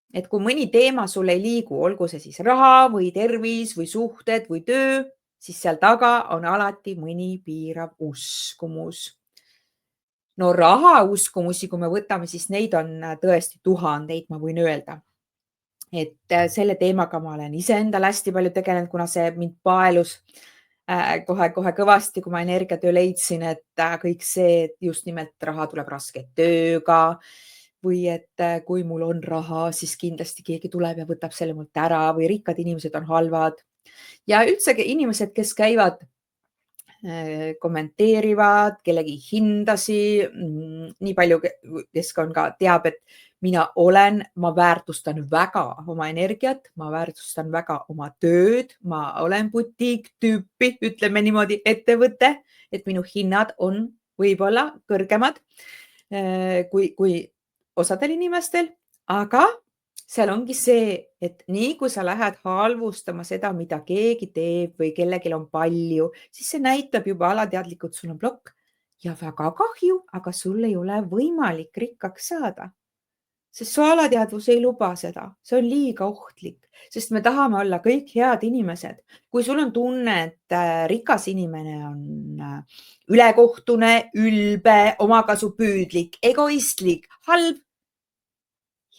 Speaker 1: Et kui mõni teema sul ei liigu, olgu see siis raha või tervis või suhted või töö, siis seal taga on alati mõni piirav uskumus. No raha uskumusi, kui me võtame, siis neid on tõesti tuhandeid, ma võin öelda. Et selle teemaga ma olen iseendal hästi palju tegelenud, kuna see mind paelus kohe kõvasti, kui ma energiatöö leidsin, et kõik see, et just nimelt raha tuleb raske tööga või et kui mul on raha, siis kindlasti keegi tuleb ja võtab selle mult ära või rikkad inimesed on halvad. Ja üldse inimesed, kes käivad, kommenteerivad kellegi hindasi, nii palju, kes on ka teab, et ma väärtustan väga oma energiat, ma väärtustan väga oma tööd, ma olen butiiktüüpi, ütleme niimoodi, ettevõte, et minu hinnad on võib-olla kõrgemad kui osadel inimestel, aga seal ongi see, et nii kui sa lähed halvustama seda, mida keegi teeb või kellelgi on palju, siis see näitab juba alateadlikult, sul on plokk ja väga kahju, aga sul ei ole võimalik rikkaks saada. Sest su alateadvus ei luba seda, see on liiga ohtlik, sest me tahame olla kõik head inimesed. Kui sul on tunne, et rikas inimene on ülekohtune, ülbe, omakasupüüdlik, egoistlik, halb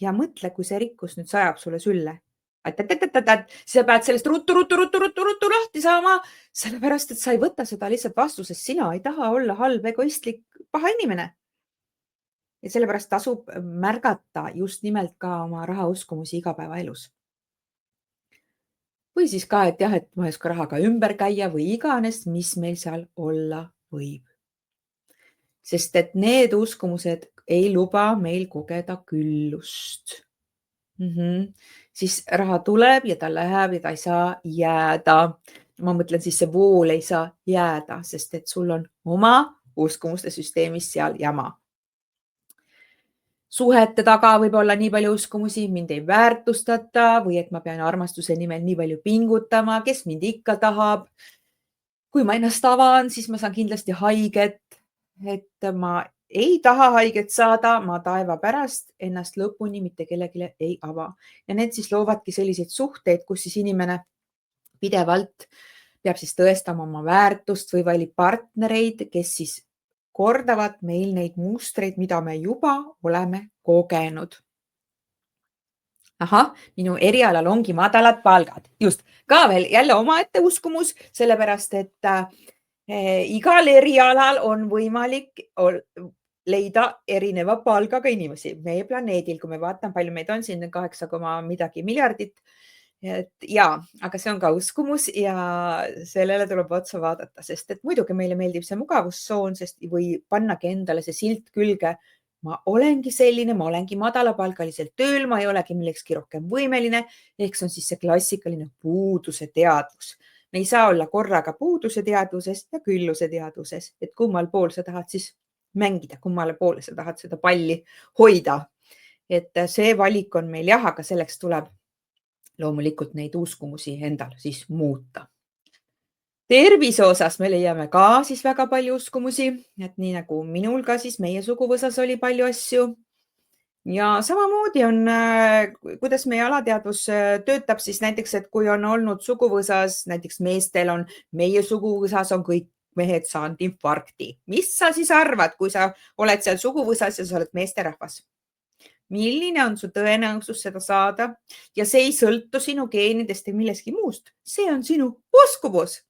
Speaker 1: ja mõtle, kui see rikkus nüüd sajab sulle sülle. Sa pead sellest ruttu lahti saama, sellepärast et sa ei võta seda lihtsalt vastu, sest sina ei taha olla halb, egoistlik, paha inimene. Ja sellepärast tasub märgata just nimelt ka oma rahauskumusi igapäevaelus. Või siis ka, et jah, et ma ei oska rahaga ümber käia või iganes, mis meil seal olla võib. Sest et need uskumused ei luba meil kogeda küllust. Siis raha tuleb ja ta läheb ja ta ei saa jääda. Ma mõtlen siis see vool ei saa jääda, sest et sul on oma uskumuste süsteemis seal jama. Suhete taga võib olla nii palju uskumusi, mind ei väärtustata või et ma pean armastuse nimel nii palju pingutama, kes mind ikka tahab. Kui ma ennast avan, siis ma saan kindlasti haiget, et ma ei taha haiget saada, ma taeva pärast ennast lõpuni mitte kellelegi ei ava. Ja need siis loovadki selliseid suhteid, kus siis inimene pidevalt peab siis tõestama oma väärtust või valib partnereid, kes siis kordavad meil neid mustreid, mida me juba oleme kogenud. Ahah, minu erialal ongi madalad palgad. Just, ka veel jälle omaette uskumus, sellepärast et igal erialal on võimalik leida erineva palgaga inimesi. Meie planeedil, kui me vaatame, palju meid on siin 8, midagi miljardit. Ja, aga see on ka uskumus ja sellele tuleb otsa vaadata, sest et muidugi meile meeldib see mugavustsoon, sest või pannagi endale see silt külge. Ma olengi selline, ma olengi madalapalgaliselt tööl, ma ei olegi millekski rohkem võimeline. Ehk see on siis see klassikaline puuduse teadvus. Me ei saa olla korraga puuduse teadvuses ja külluse teadvuses, et kummal pool sa tahad siis mängida, kummale poole sa tahad seda palli hoida. Et see valik on meil jah, aga selleks tuleb loomulikult neid uskumusi endal siis muuta. Tervise osas me leiame ka siis väga palju uskumusi, et nii nagu minul ka siis meie suguvõsas oli palju asju. Ja samamoodi on, kuidas meie alateadvus töötab siis näiteks, et kui on olnud suguvõsas, näiteks meestel on, meie suguvõsas on kõik mehed saanud infarkti. Mis sa siis arvad, kui sa oled seal suguvõsas ja sa oled meesterahvas? Milline on su tõenäosus seda saada ja see ei sõltu sinu geenidest ja millestki muust. See on sinu uskumus.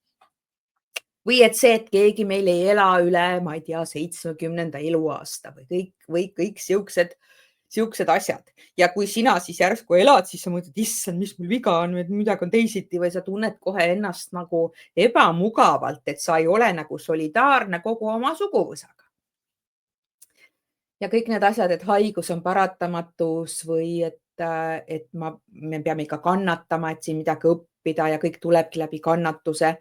Speaker 1: Või et see, et keegi meil ei ela üle, ma ei tea, 70. eluaasta või kõik siuksed asjad. Ja kui sina siis järsku elad, siis sa mõtled, issand, mis mul viga on, midagi on teisiti või sa tunned kohe ennast nagu ebamugavalt, et sa ei ole nagu solidaarne kogu oma suguvõsaga. Ja kõik need asjad, et haigus on paratamatus või et me peame ikka kannatama, et siin midagi õppida ja kõik tulebki läbi kannatuse.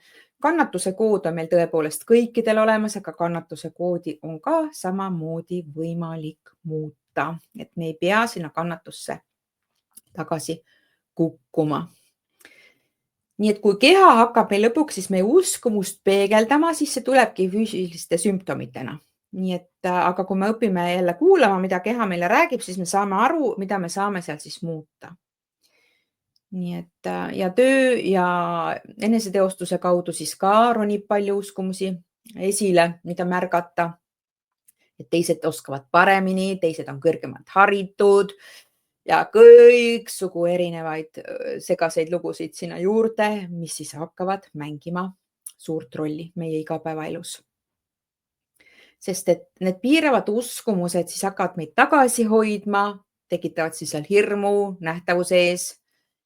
Speaker 1: Kannatuse kood on meil tõepoolest kõikidel olemas, aga kannatuse koodi on ka samamoodi võimalik muuta, et me ei pea sinna kannatusse tagasi kukkuma. Nii et kui keha hakkab meil lõpuks siis meie uskumust peegeldama, siis see tulebki füüsiliste sümptomitena. Nii et, aga kui me õpime jälle kuulama, mida keha meile räägib, siis me saame aru, mida me saame seal siis muuta. Nii et ja töö ja eneseteostuse kaudu siis ka ronib palju uskumusi esile, mida märgata. Et teised oskavad paremini, teised on kõrgemalt haritud ja kõiksugu erinevaid segaseid lugusid sinna juurde, mis siis hakkavad mängima suurt rolli meie igapäevaelus. Sest et need piiravad uskumused siis hakkavad meid tagasi hoidma, tekitavad siis seal hirmu nähtavuse ees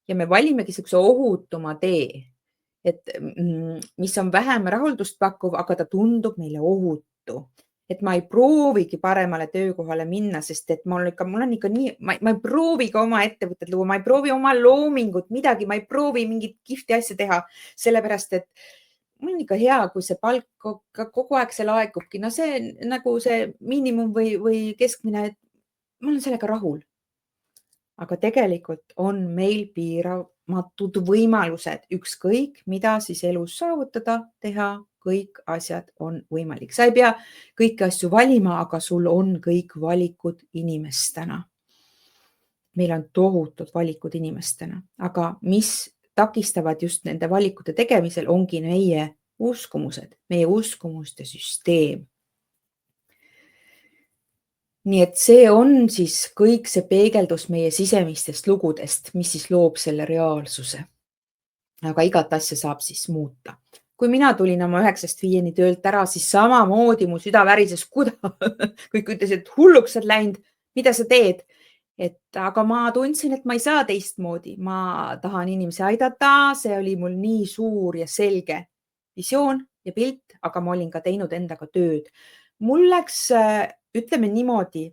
Speaker 1: ja me valimegi sellise ohutuma tee, et mis on vähem rahuldust pakkuv, aga ta tundub meile ohutu. et ma ei proovigi paremale töökohale minna, sest et mul on ikka nii, ma ei proovi ka oma ettevõtet luua, ma ei proovi oma loomingut, midagi, ma ei proovi mingit kihvti asja teha, sellepärast et mul on ikka hea, kui see palk kogu aeg see laekubki. No see nagu see miinimum või keskmine, et ma olen sellega rahul. Aga tegelikult on meil piiramatud võimalused, ükskõik mida siis elus saavutada, teha, kõik asjad on võimalik. Sa ei pea kõiki asju valima, aga sul on kõik valikud inimestena. Meil on tohutud valikud inimestena, aga mis takistavad just nende valikute tegemisel, ongi meie uskumused, meie uskumuste süsteem. Nii et see on siis kõik see peegeldus meie sisemistest lugudest, mis siis loob selle reaalsuse. Aga igat asja saab siis muuta. Kui mina tulin oma 9-5 töölt ära, siis samamoodi mu süda värises, kõik ütlesid, et hulluks sa oled läinud, mida sa teed? Aga ma tundsin, et ma ei saa teistmoodi. Ma tahan inimesi aidata, see oli mul nii suur ja selge visioon ja pilt, aga ma olin ka teinud endaga tööd. Mul läks, ütleme niimoodi,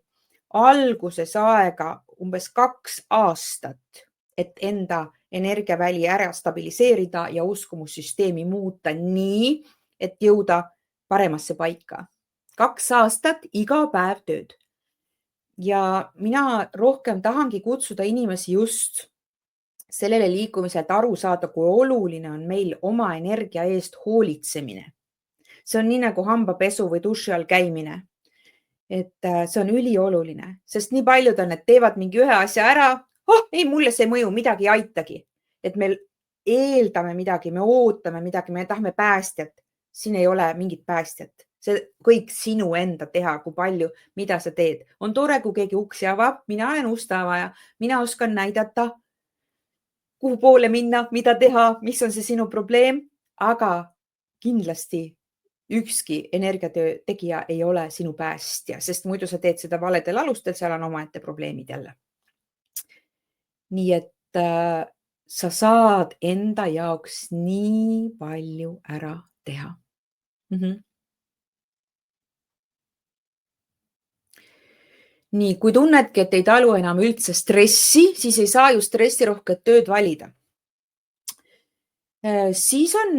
Speaker 1: alguses aega umbes 2 aastat, et enda energiaväli ära stabiliseerida ja uskumussüsteemi muuta nii, et jõuda paremasse paika. 2 aastat iga päev tööd. Ja mina rohkem tahangi kutsuda inimesi just sellele liikumisele, et aru saada, kui oluline on meil oma energia eest hoolitsemine. See on nii nagu hambapesu või duši all käimine. See on ülioluline, sest nii paljud on, et teevad mingi ühe asja ära. Ei, mulle see mõju midagi ei aitagi. Et me eeldame midagi, me ootame midagi, me tahame päästjat. Siin ei ole mingit päästjat. See kõik sinu enda teha, kui palju, mida sa teed. On tore, kui keegi uksi avab. Mina olen ustavaja. Mina oskan näidata, kuhu poole minna, mida teha, mis on see sinu probleem. Aga kindlasti ükski energiatöö tegija ei ole sinu päästja, sest muidu sa teed seda valedel alustel, seal on omaette probleemid jälle. Nii et sa saad enda jaoks nii palju ära teha. Nii, kui tunnedki, et ei talu enam üldse stressi, siis ei saa ju stressirohket tööd valida. Siis on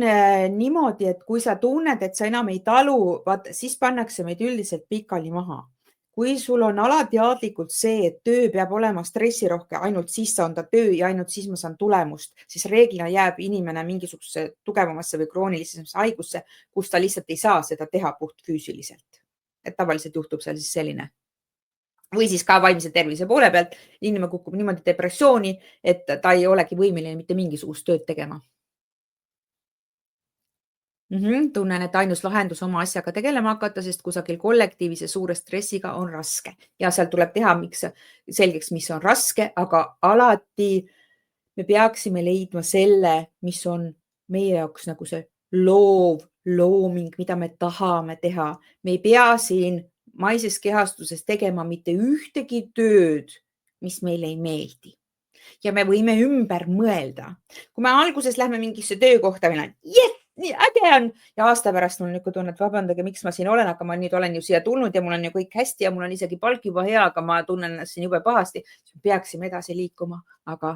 Speaker 1: niimoodi, et kui sa tunned, et sa enam ei talu, siis pannakse meid üldiselt pikali maha. Kui sul on alateadlikult see, et töö peab olema stressirohke, ainult siis on ta töö ja ainult siis ma saan tulemust, siis reeglina jääb inimene mingisuguse tugevamasse või kroonilisesse haigusse, kus ta lihtsalt ei saa seda teha puht füüsiliselt. Et tavaliselt juhtub seal siis selline. Või siis ka vaimse tervise poole pealt inimene kukub niimoodi depressiooni, et ta ei olegi võimeline mitte mingisugust tööd tegema. Tunnen, et ainus lahendus oma asjaga tegelema hakata, sest kusagil kollektiivis ja suure stressiga on raske ja seal tuleb teha selgeks, mis on raske, aga alati me peaksime leidma selle, mis on meie jaoks nagu see looming, mida me tahame teha. Me ei pea siin maises kehastuses tegema mitte ühtegi tööd, mis meile ei meeldi. Ja me võime ümber mõelda. Kui me alguses lähme mingisse töökohta, meil on nii äge on ja aasta pärast mul nüüd tunne, et vabandage, miks ma siin olen, aga ma nüüd olen ju siia tulnud ja mul on ju kõik hästi ja mul on isegi palk juba hea, aga ma tunnen ennast siin jube pahasti. Peaksime edasi liikuma, aga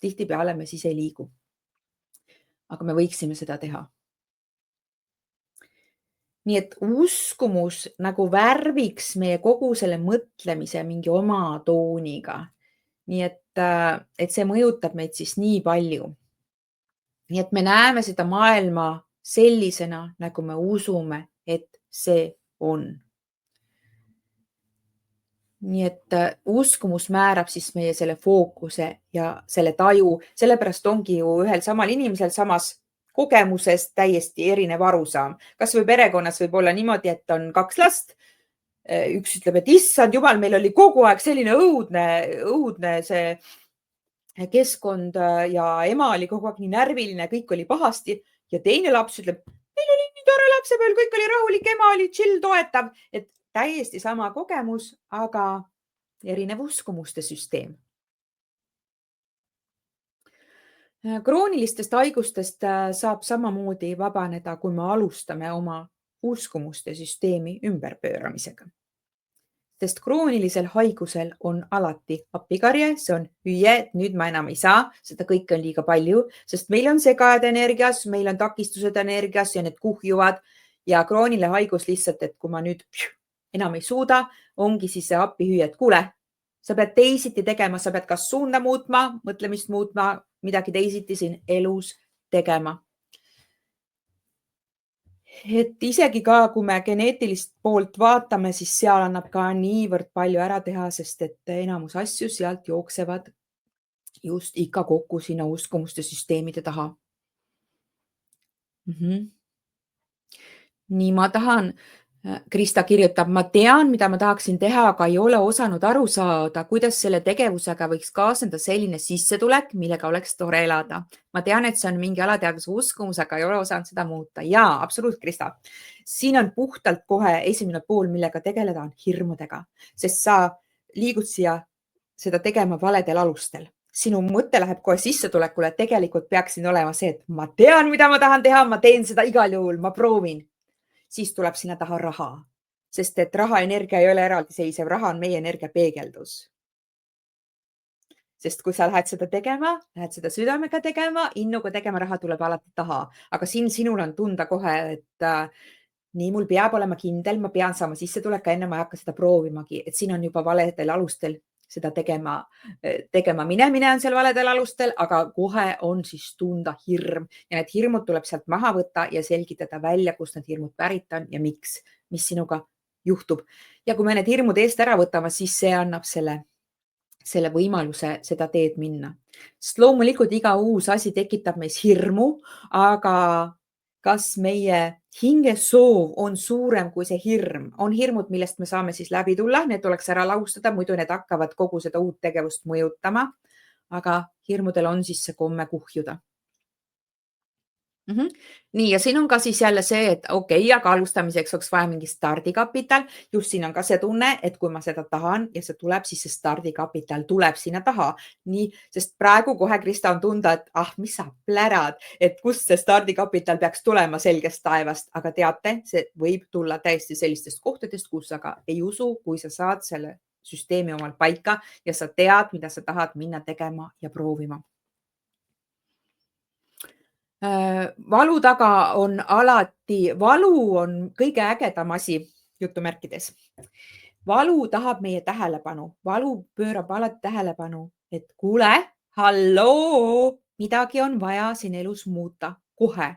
Speaker 1: tihtipeale me siis ei liigu. Aga me võiksime seda teha. Nii et uskumus nagu värviks meie kogu selle mõtlemise mingi oma tooniga. Nii et see mõjutab meid siis nii palju. Nii et me näeme seda maailma sellisena, nagu me usume, et see on. Nii et uskumus määrab siis meie selle fookuse ja selle taju. Sellepärast ongi ju ühel samal inimesel samas kogemusest täiesti erinev arusaam. Kas või perekonnas võib olla niimoodi, et on 2 last. Üks ütleb, et issand jumal, meil oli kogu aeg selline õudne see keskkond ja ema oli kogu aeg nii närviline, kõik oli pahasti ja teine laps ütleb, meil oli nii tore lapsepõlv, kõik oli rahulik, ema oli chill, toetav, et täiesti sama kogemus, aga erinev uskumuste süsteem. Kroonilistest haigustest saab samamoodi vabaneda, kui me alustame oma uskumuste süsteemi ümberpööramisega. Sest kroonilisel haigusel on alati appikarje, see on hüüe, et nüüd ma enam ei saa, seda kõike on liiga palju, sest meil on segajad energias, meil on takistused energias ja need kuhjuvad ja krooniline haigus lihtsalt, et kui ma nüüd enam ei suuda, ongi siis see appihüüe, et kuule, sa pead teisiti tegema, sa pead kas suunda muutma, mõtlemist muutma, midagi teisiti siin elus tegema. Et isegi ka, kui me geneetilist poolt vaatame, siis seal annab ka niivõrd palju ära teha, sest et enamus asju sealt jooksevad just ikka kokku sinna uskumuste süsteemide taha. Nii ma tahan, Krista kirjutab, ma tean, mida ma tahaksin teha, aga ei ole osanud aru saada, kuidas selle tegevusega võiks kaasneda selline sissetulek, millega oleks tore elada. Ma tean, et see on mingi alateadvuse uskumus, aga ei ole osanud seda muuta. Jaa, absoluut, Krista. Siin on puhtalt kohe esimene pool, millega tegeleda on hirmudega, sest sa liigud siia seda tegema valedel alustel. Sinu mõte läheb kohe sissetulekule, et tegelikult peaksin olema see, et ma tean, mida ma tahan teha, ma teen seda igal juhul, ma proovin. Siis tuleb sinna taha raha, sest et raha energia ei ole eraldiseisev, raha on meie energia peegeldus. Sest kui sa lähed seda tegema, lähed seda südamega tegema, innuga tegema, raha tuleb alati taha. Aga siin sinul on tunda kohe, et nii mul peab olema kindel, ma pean saama sissetuleka, enne ma ei hakka seda proovimagi, et siin on juba valedel alustel seda tegema minemine on seal valedel alustel, aga kohe on siis tunda hirm ja need hirmud tuleb sealt maha võtta ja selgitada välja, kust need hirmud pärit on ja miks, mis sinuga juhtub. Ja kui me need hirmud eest ära võtame, siis see annab selle võimaluse seda teed minna. Sest loomulikult iga uus asi tekitab meis hirmu, aga kas meie hingesoov on suurem kui see hirm? On hirmud, millest me saame siis läbi tulla, need tuleks ära lahustada, muidu need hakkavad kogu seda uut tegevust mõjutama. Aga hirmudel on siis see komme kuhjuda. Nii ja siin on ka siis jälle see, et okei, aga alustamiseks oleks vaja mingi stardikapital. Just siin on ka see tunne, et kui ma seda tahan ja see tuleb, siis see stardikapital tuleb sinna taha. Nii, sest praegu kohe Krista on tunda, et mis sa plärad, et kust see stardikapital peaks tulema selgest taevast, aga teate, see võib tulla täiesti sellistest kohtadest, kus aga ei usu, kui sa saad selle süsteemi omal paika ja sa tead, mida sa tahad minna tegema ja proovima. Valu taga on alati, valu on kõige ägedam asi jutumärkides. Valu tahab meie tähelepanu, valu pöörab alati tähelepanu, et kuule, halloo, midagi on vaja siin elus muuta kohe.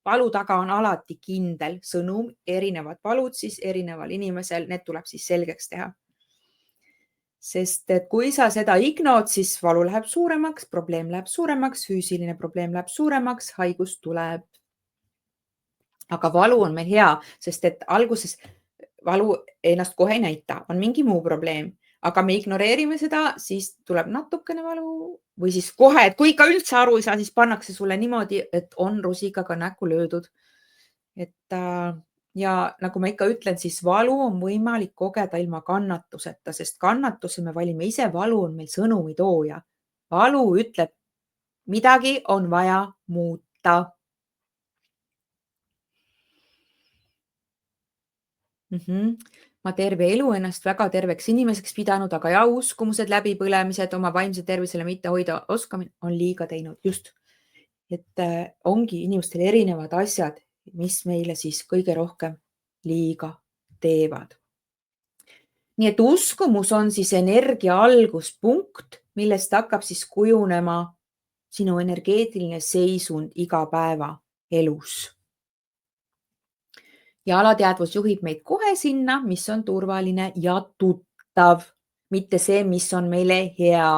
Speaker 1: Valu taga on alati kindel sõnum, erinevad valud siis erineval inimesel, need tuleb siis selgeks teha. Sest et kui sa seda ignod, siis valu läheb suuremaks, probleem läheb suuremaks, füüsiline probleem läheb suuremaks, haigus tuleb. Aga valu on meil hea, sest et alguses valu ennast kohe ei näita, on mingi muu probleem, aga me ignoreerime seda, siis tuleb natukene valu või siis kohe, et kui ikka üldse aru ei saa, siis pannakse sulle niimoodi, et on rusikaga näkku löödud. Ja nagu ma ikka ütlen, siis valu on võimalik kogeda ilma kannatuseta, sest kannatuse me valime ise, valu on meil sõnumi tooja. Valu ütleb, midagi on vaja muuta. Ma terve elu ennast väga terveks inimeseks pidanud, aga ja uskumused, läbipõlemised, oma vaimse tervisele mitte hoida oskamine on liiga teinud. Just, et ongi inimestel erinevad asjad, mis meile siis kõige rohkem liiga teevad. Nii et uskumus on siis energia alguspunkt, millest hakkab siis kujunema sinu energeetiline seisund igapäeva elus. Ja alateadvus juhib meid kohe sinna, mis on turvaline ja tuttav, mitte see, mis on meile hea.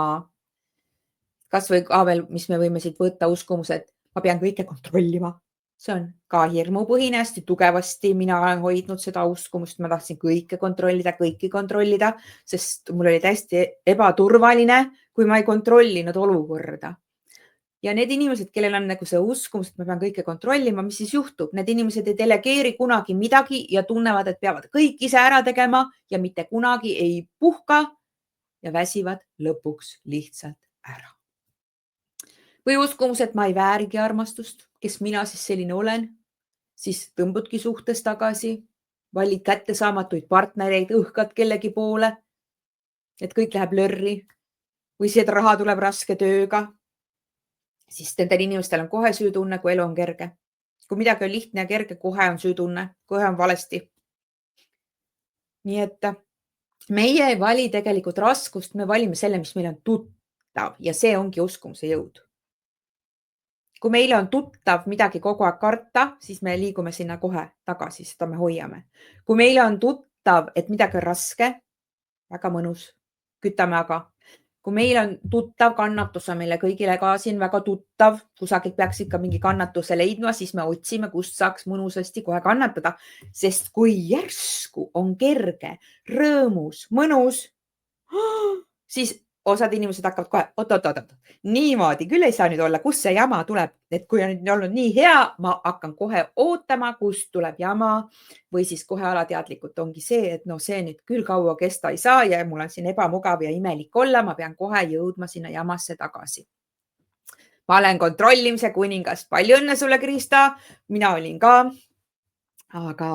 Speaker 1: Kas või ka veel, mis me võime siit võtta uskumused, ma pean kõike kontrollima. See on ka hirmupõhine, hästi tugevasti. Mina olen hoidnud seda uskumust, ma tahtsin kõike kontrollida, sest mul oli täiesti ebaturvaline, kui ma ei kontrollinud olukorda. Ja need inimesed, kellel on nagu see uskumus, et ma pean kõike kontrollima, mis siis juhtub? Need inimesed ei delegeeri kunagi midagi ja tunnevad, et peavad kõik ise ära tegema ja mitte kunagi ei puhka ja väsivad lõpuks lihtsalt ära. Või uskumus, et ma ei väärigi armastust, kes mina siis selline olen. siis tõmbudki suhtes tagasi, valid kättesaamatuid partnereid, õhkad kellegi poole, et kõik läheb lörri või see, et raha tuleb raske tööga, siis nendel inimestel on kohe süütunne, kui elu on kerge. Kui midagi on lihtne ja kerge, kohe on süütunne, kohe on valesti. Nii et meie ei vali tegelikult raskust, me valime selle, mis meile on tuttav ja see ongi uskumuse jõud. Kui meile on tuttav midagi kogu aeg karta, siis me liigume sinna kohe tagasi, seda me hoiame. Kui meile on tuttav, et midagi on raske, väga mõnus, kütame aga. Kui meil on tuttav kannatus, on meile kõigile ka siin väga tuttav, kusagilt peaks ikka mingi kannatuse leidma, siis me otsime, kust saaks mõnusasti kohe kannatada. Sest kui järsku on kerge, rõõmus, mõnus, siis osad inimesed hakkavad kohe, oot, niimoodi küll ei saa nüüd olla, kust see jama tuleb, et kui on olnud nii hea, ma hakkan kohe ootama, kust tuleb jama või siis kohe alateadlikult ongi see, et no see nüüd küll kaua kesta ei saa ja mul on siin ebamugav ja imelik olla, ma pean kohe jõudma sinna jamasse tagasi. Ma olen kontrollimise kuningas. Palju õnne sulle, Krista. Mina olin ka, aga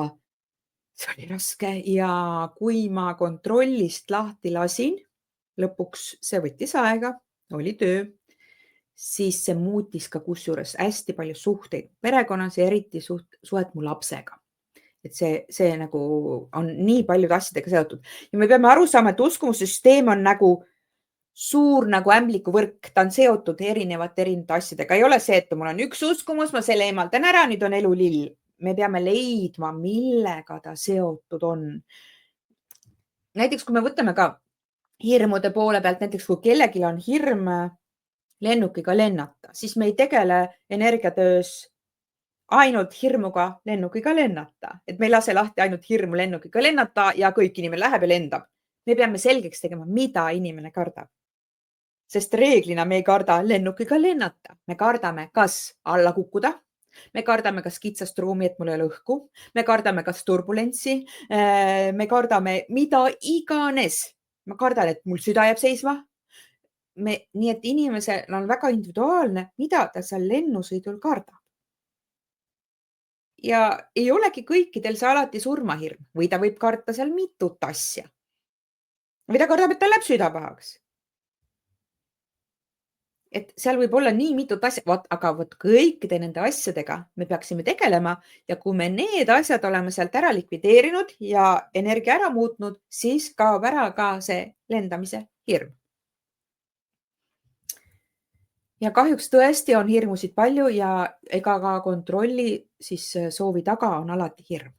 Speaker 1: see oli raske ja kui ma kontrollist lahti lasin, lõpuks see võttis aega, oli töö, siis see muutis ka kusjuures hästi palju suhteid perekonnas ja eriti suhet mu lapsega. Et see nagu on nii paljude asjadega seotud ja me peame aru saama, et uskumussüsteem on nagu suur nagu ämblikuvõrk, ta on seotud erinevate asjadega. Ei ole see, et mul on üks uskumus, ma selle eemaldan ära, nüüd on elu lill. Me peame leidma, millega ta seotud on. Näiteks kui me võtame ka hirmude poole pealt, näiteks kui kellelgi on hirm lennukiga lennata, siis me ei tegele energiatöös ainult hirmuga lennukiga lennata, et me ei lase lahti ainult hirmu lennukiga lennata ja kõik inimene läheb ja lendab. Me peame selgeks tegema, mida inimene kardab. Sest reeglina me ei karda lennukiga lennata, me kardame kas alla kukkuda, me kardame kas kitsast ruumi, et mul ei ole õhku, me kardame kas turbulentsi, me kardame mida iganes. Ma kardan, et mul süda jääb seisma. Nii et inimesel on väga individuaalne, mida ta seal lennusõidul kardab. Ja ei olegi kõikidel see alati surmahirm või ta võib karta seal mitut asja. Või ta kardab, et tal läheb süda pahaks. Et seal võib olla nii mitut asja, aga kõikide nende asjadega me peaksime tegelema ja kui me need asjad oleme sealt ära likvideerinud ja energia ära muutnud, siis kaob ära ka see lendamise hirm. Ja kahjuks tõesti on hirmusid palju ja ega ka kontrolli siis soovi taga on alati hirm.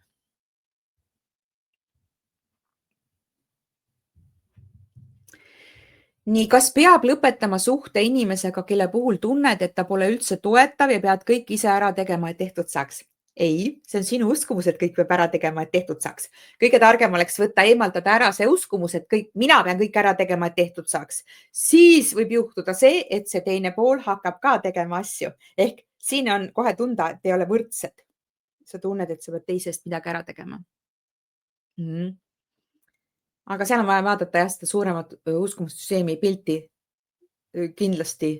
Speaker 1: Nii, kas peab lõpetama suhte inimesega, kelle puhul tunned, et ta pole üldse toetav ja pead kõik ise ära tegema, et tehtud saaks? Ei, see on sinu uskumus, et kõik peab ära tegema, et tehtud saaks. Kõige targem oleks võtta, eemaldada ära see uskumus, et mina pean kõik ära tegema, et tehtud saaks. Siis võib juhtuda see, et see teine pool hakkab ka tegema asju. Ehk siin on kohe tunda, et ei ole võrdsed. Sa tunned, et sa pead teisest midagi ära tegema. Aga seal on vaja vaadata jah, seda suuremat uskumussüsteemi pilti kindlasti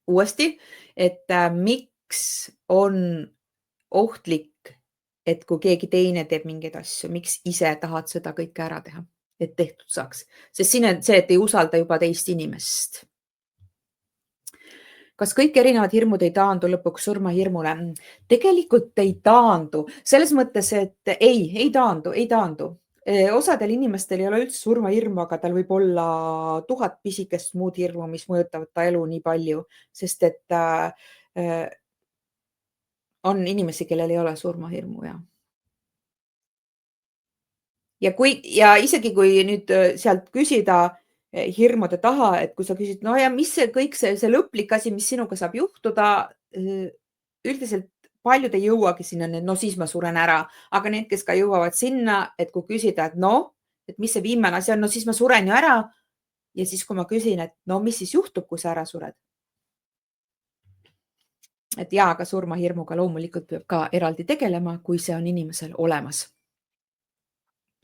Speaker 1: uuesti, et miks on ohtlik, et kui keegi teine teeb mingeid asju, miks ise tahad seda kõike ära teha, et tehtud saaks. Sest siin on see, et ei usalda juba teist inimest. Kas kõik erinevad hirmud ei taandu lõpuks surmahirmule? Tegelikult ei taandu. Selles mõttes, et ei taandu. Osadel inimestel ei ole üldse surmahirmu, aga tal võib olla 1000 pisikest muud hirmu, mis mõjutavad ta elu nii palju, sest et on inimesi, kellel ei ole surmahirmu. Ja isegi kui nüüd sealt küsida hirmude taha, et kui sa küsid, no ja mis see kõik see lõplik asi, mis sinuga saab juhtuda, üldiselt paljud ei jõuagi sinna, no siis ma suren ära, aga need, kes ka jõuavad sinna, et kui küsida, et mis see viimane asi on, no siis ma suren ju ära. Ja siis, kui ma küsin, et no mis siis juhtub, kui sa ära sured? Et jaa, aga surmahirmuga loomulikult peab ka eraldi tegelema, kui see on inimesel olemas.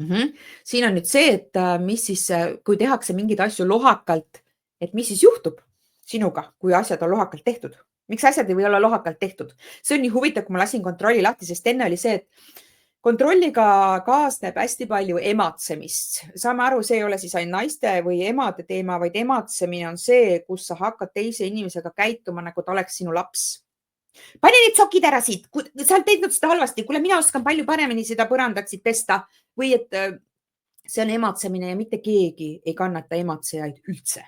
Speaker 1: Siin on nüüd see, et mis siis, kui tehakse mingeid asju lohakalt, et mis siis juhtub sinuga, kui asjad on lohakalt tehtud? Miks asjad ei või olla lohakalt tehtud? See on nii huvitav, kui ma lasin kontrolli lahti, sest enne oli see, et kontrolliga kaasneb hästi palju ematsemist. Saame aru, see ei ole siis ainult naiste või emade teema, vaid ematsemine on see, kus sa hakkad teise inimesega käituma, nagu ta oleks sinu laps. Pane need sokid ära siit, sa oled teinud seda halvasti, kuule, mina oskan palju paremini seda põrandat siit pesta või et see on ematsemine ja mitte keegi ei kannata ematsejaid üldse.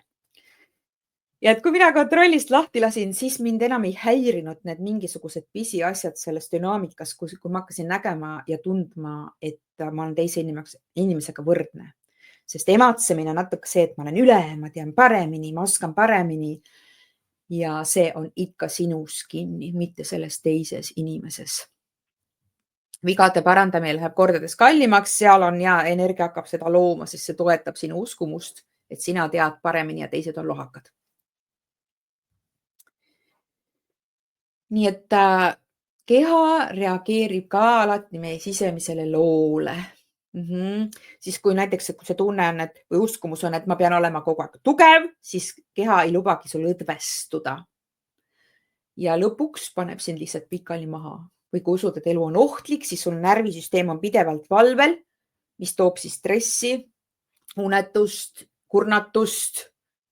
Speaker 1: Ja et kui mina kontrollist lahti lasin, siis mind enam ei häirinud need mingisugused pisiasjad selles dünaamikas, kui ma hakkasin nägema ja tundma, et ma olen teise inimesega võrdne. Sest ematsemine on natuke see, et ma olen üle, ma tean paremini, ma oskan paremini. Ja see on ikka sinus kinni, mitte selles teises inimeses. Vigade parandamine läheb kordades kallimaks, seal on ja energia hakkab seda looma, sest see toetab sinu uskumust, et sina tead paremini ja teised on lohakad. Nii et keha reageerib ka alati meie sisemisele loole. Siis kui näiteks, kui see tunne on, või uskumus on, et ma pean olema kogu aeg tugev, siis keha ei lubagi sul õdvestuda. Ja lõpuks paneb sind lihtsalt pikali maha. Või kui usud, et elu on ohtlik, siis sul närvisüsteem on pidevalt valvel, mis toob siis stressi, unetust, kurnatust,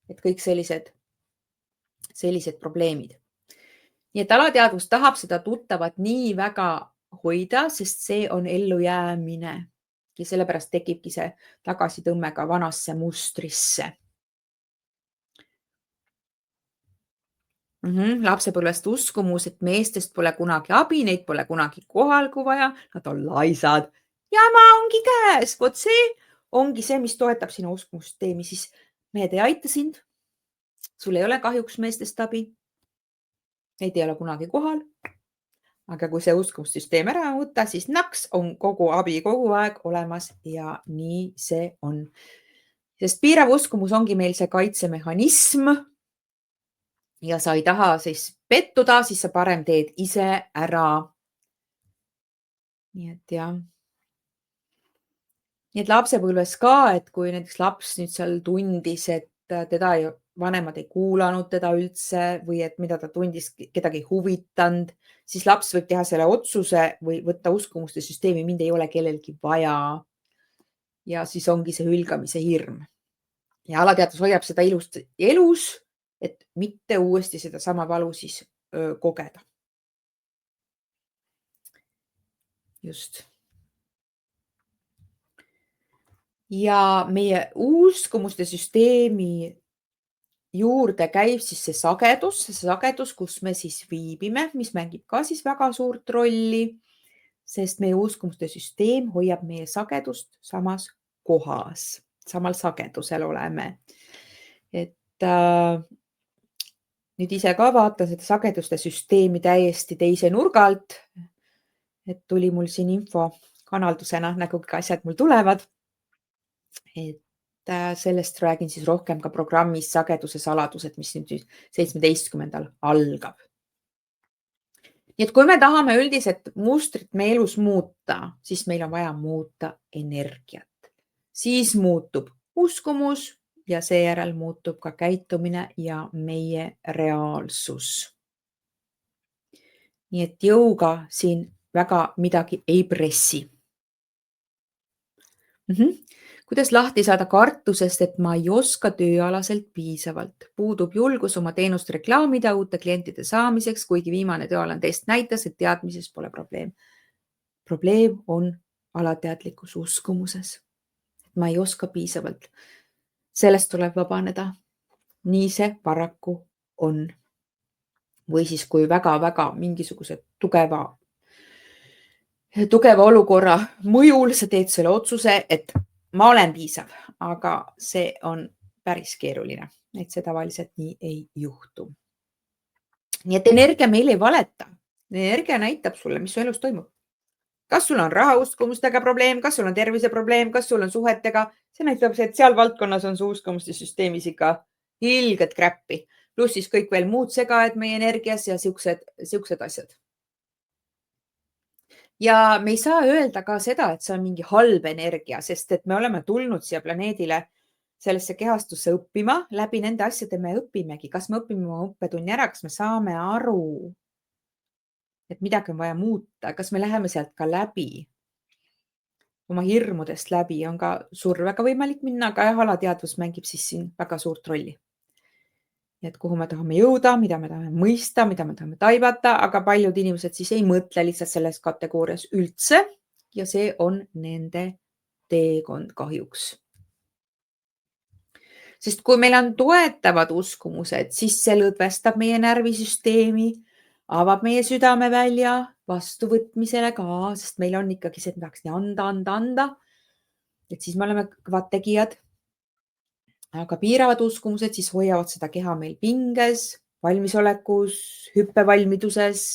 Speaker 1: et kõik sellised probleemid. Nii et alateadvus tahab seda tuttavat nii väga hoida, sest see on ellujäämine. Ja sellepärast tekibki see tagasitõmme ka vanasse mustrisse. Lapsepõlvest uskumus, et meestest pole kunagi abi, neid pole kunagi kohal, kui vaja, nad on laisad. Jama ongi käes, vot see ongi see, mis toetab sinu uskumusüsteemi, siis mehed ei aita sind. Sul ei ole kahjuks meestest abi. Neid ei ole kunagi kohal. Aga kui see uskumussüsteem ära võtta, siis naks on kogu abi kogu aeg olemas ja nii see on. Sest piirav uskumus ongi meil see kaitsemehhanism ja sa ei taha siis pettuda, siis sa parem teed ise ära. Nii et jah. Nii et lapsepõlves ka, et kui näiteks laps nüüd seal tundis, et teda vanemad ei kuulanud teda üldse või et mida ta tundis, kedagi ei huvitanud, siis laps võib teha selle otsuse või võtta uskumuste süsteemi, mind ei ole kellelgi vaja. Ja siis ongi see hülgamise hirm. Ja alateadvus hoiab seda elus, et mitte uuesti seda sama valu siis kogeda. Just. Ja meie uskumuste süsteemi juurde käib siis see sagedus, kus me siis viibime, mis mängib ka siis väga suurt rolli, sest meie uskumuste süsteem hoiab meie sagedust samas kohas, samal sagedusel oleme. Et nüüd ise ka vaatan seda sageduste süsteemi täiesti teise nurga alt, et tuli mul siin info kanaldusena, nagu ka asjad mul tulevad. Et sellest räägin siis rohkem ka programmis Sageduse saladused, mis nüüd 17. algab. Nii et kui me tahame üldiselt mustrit meie elus muuta, siis meil on vaja muuta energiat. Siis muutub uskumus ja seejärel muutub ka käitumine ja meie reaalsus. Nii et jõuga siin väga midagi ei pressi. Kuidas lahti saada kartusest, et ma ei oska tööalaselt piisavalt? Puudub julgus oma teenust reklaamida uute klientide saamiseks, kuigi viimane tööalane test näitas, et teadmises pole probleem. Probleem on alateadlikus uskumuses. Ma ei oska piisavalt. Sellest tuleb vabaneda. Nii see paraku on. Või siis kui väga-väga mingisuguse tugeva olukorra mõjul sa teed selle otsuse, et ma olen piisav, aga see on päris keeruline, et see tavaliselt nii ei juhtu. Nii et energia meil ei valeta. Energia näitab sulle, mis su elus toimub. Kas sul on rahauskumustega probleem, kas sul on tervise probleem, kas sul on suhetega. See näitab, et seal valdkonnas on su uskumuste süsteemis ikka ilged kräppi. Pluss siis kõik veel muud segajad meie energias ja siuksed asjad. Ja me ei saa öelda ka seda, et see on mingi halb energia, sest et me oleme tulnud siia planeedile sellesse kehastusse õppima, läbi nende asjade me õpimegi, kas me õpime oma õppetunni ära, kas me saame aru, et midagi on vaja muuta, kas me läheme sealt ka läbi, oma hirmudest läbi, on ka survega võimalik minna, aga jah, alateadvus mängib siis siin väga suurt rolli. Et kuhu me tahame jõuda, mida me tahame mõista, mida me tahame taibata, aga paljud inimesed siis ei mõtle lihtsalt selles kategoorias üldse ja see on nende teekond kahjuks. Sest kui meil on toetavad uskumused, siis see lõdvestab meie närvisüsteemi, avab meie südamevälja vastuvõtmisele ka, sest meil on ikkagi see, et me tahaks nii anda. Et siis me oleme kõvad tegijad. Aga piiravad uskumused siis hoiavad seda keha meil pinges, valmisolekus, hüppevalmiduses.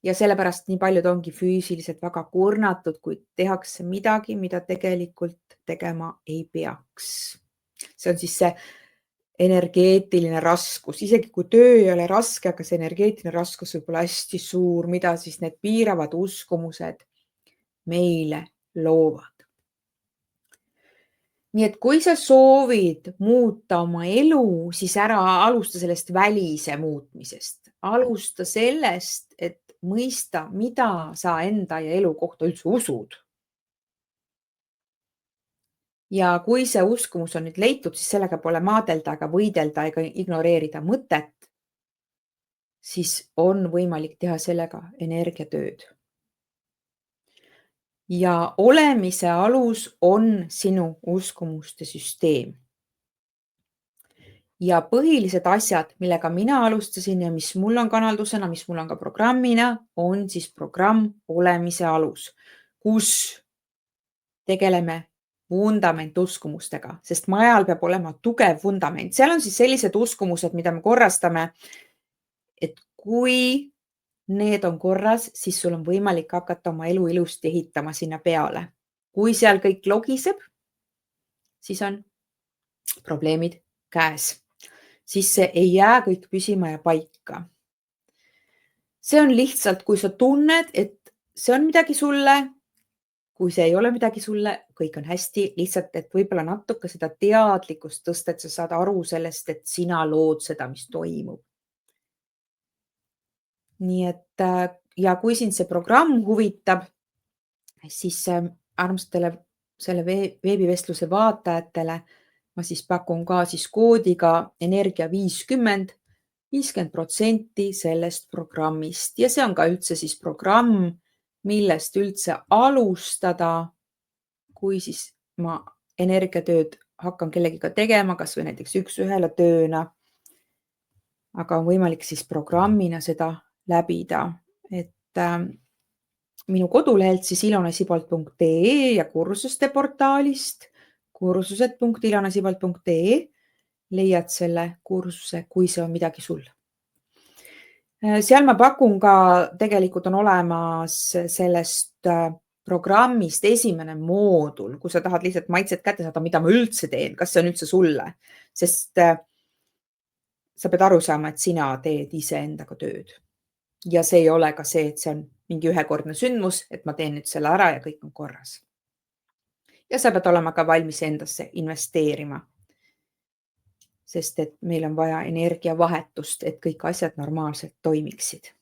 Speaker 1: Ja sellepärast nii paljud ongi füüsiliselt väga kurnatud, kui tehakse midagi, mida tegelikult tegema ei peaks. See on siis see energeetiline raskus, isegi kui töö ei ole raske, aga see energeetiline raskus võib olla hästi suur, mida siis need piiravad uskumused meile loovad. Nii et kui sa soovid muuta oma elu, siis ära alusta sellest välise muutmisest. Alusta sellest, et mõista, mida sa enda ja elu kohta üldse usud. Ja kui see uskumus on nüüd leitud, siis sellega pole maadelda ega võidelda ega ignoreerida mõtet, siis on võimalik teha sellega energiatööd. Ja olemise alus on sinu uskumuste süsteem. Ja põhilised asjad, millega mina alustasin ja mis mul on kanaldusena, mis mul on ka programmina, on siis programm olemise alus, kus tegeleme vundamentuskumustega, sest majal peab olema tugev vundament. Seal on siis sellised uskumused, mida me korrastame, et kui need on korras, siis sul on võimalik hakata oma elu ilusti ehitama sinna peale. Kui seal kõik logiseb, siis on probleemid käes. Siis see ei jää kõik püsima ja paika. See on lihtsalt, kui sa tunned, et see on midagi sulle, kui see ei ole midagi sulle, kõik on hästi, lihtsalt, et võib-olla natuke seda teadlikkust tõsta, et sa saad aru sellest, et sina lood seda, mis toimub. Nii et ja kui sind see programm huvitab, siis armsatele selle veebivestluse vaatajatele ma siis pakun ka siis koodiga energia 50% sellest programmist ja see on ka üldse siis programm, millest üldse alustada, kui siis ma energiatööd hakkan kellegiga tegema, kas või näiteks üks-ühele tööna. Aga on võimalik siis programmina seda läbida, et minu kodulehelt siis ilonasibalt.ee ja kursuste portaalist kursused.ilonasibalt.ee leiad selle kursuse, kui see on midagi sul. Seal ma pakun ka, tegelikult on olemas sellest programmist esimene moodul, kui sa tahad lihtsalt maitset kätte saada, mida ma üldse teen, kas see on üldse sulle, sest sa pead aru saama, et sina teed iseendaga tööd. Ja see ei ole ka see, et see on mingi ühekordne sündmus, et ma teen nüüd selle ära ja kõik on korras. Ja sa pead olema ka valmis endasse investeerima, sest et meil on vaja energiavahetust, et kõik asjad normaalselt toimiksid.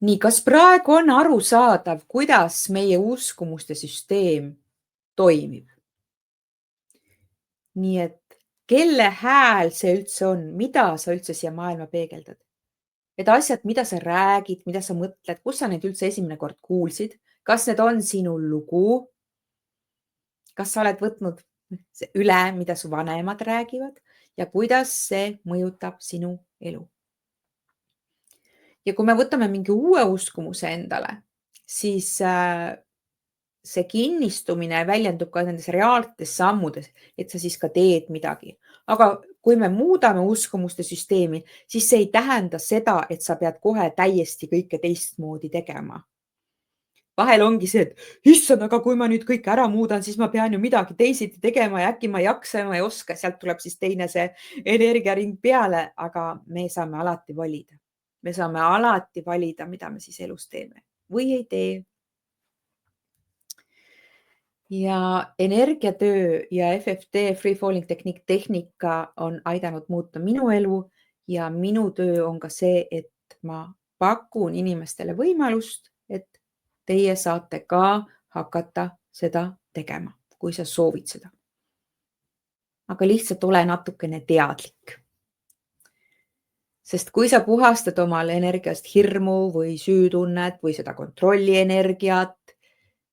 Speaker 1: Nii, kas praegu on arusaadav, kuidas meie uskumuste süsteem toimib? Nii et kelle hääl see üldse on, mida sa üldse siia maailma peegeldad? Et asjad, mida sa räägid, mida sa mõtled, kus sa neid üldse esimene kord kuulsid? Kas need on sinu lugu? Kas sa oled võtnud üle, mida su vanemad räägivad ja kuidas see mõjutab sinu elu? Ja kui me võtame mingi uue uskumuse endale, siis see kinnistumine väljendub ka nendes reaalsetes sammudes, et sa siis ka teed midagi. Aga kui me muudame uskumuste süsteemi, siis see ei tähenda seda, et sa pead kohe täiesti kõike teistmoodi tegema. Vahel ongi see, et issand, aga kui ma nüüd kõik ära muudan, siis ma pean ju midagi teisiti tegema ja äkki ma ei jaksa ja ma ei oska. Sealt tuleb siis teine see energiaring peale, aga me saame alati valida. Me saame alati valida, mida me siis elus teeme või ei tee. Ja energiatöö ja FFT, Free Falling tehnika on aidanud muuta minu elu ja minu töö on ka see, et ma pakun inimestele võimalust, et teie saate ka hakata seda tegema, kui sa soovid seda. Aga lihtsalt ole natukene teadlik. Sest kui sa puhastad omale energiast hirmu või süütunnet või seda kontrollienergiat,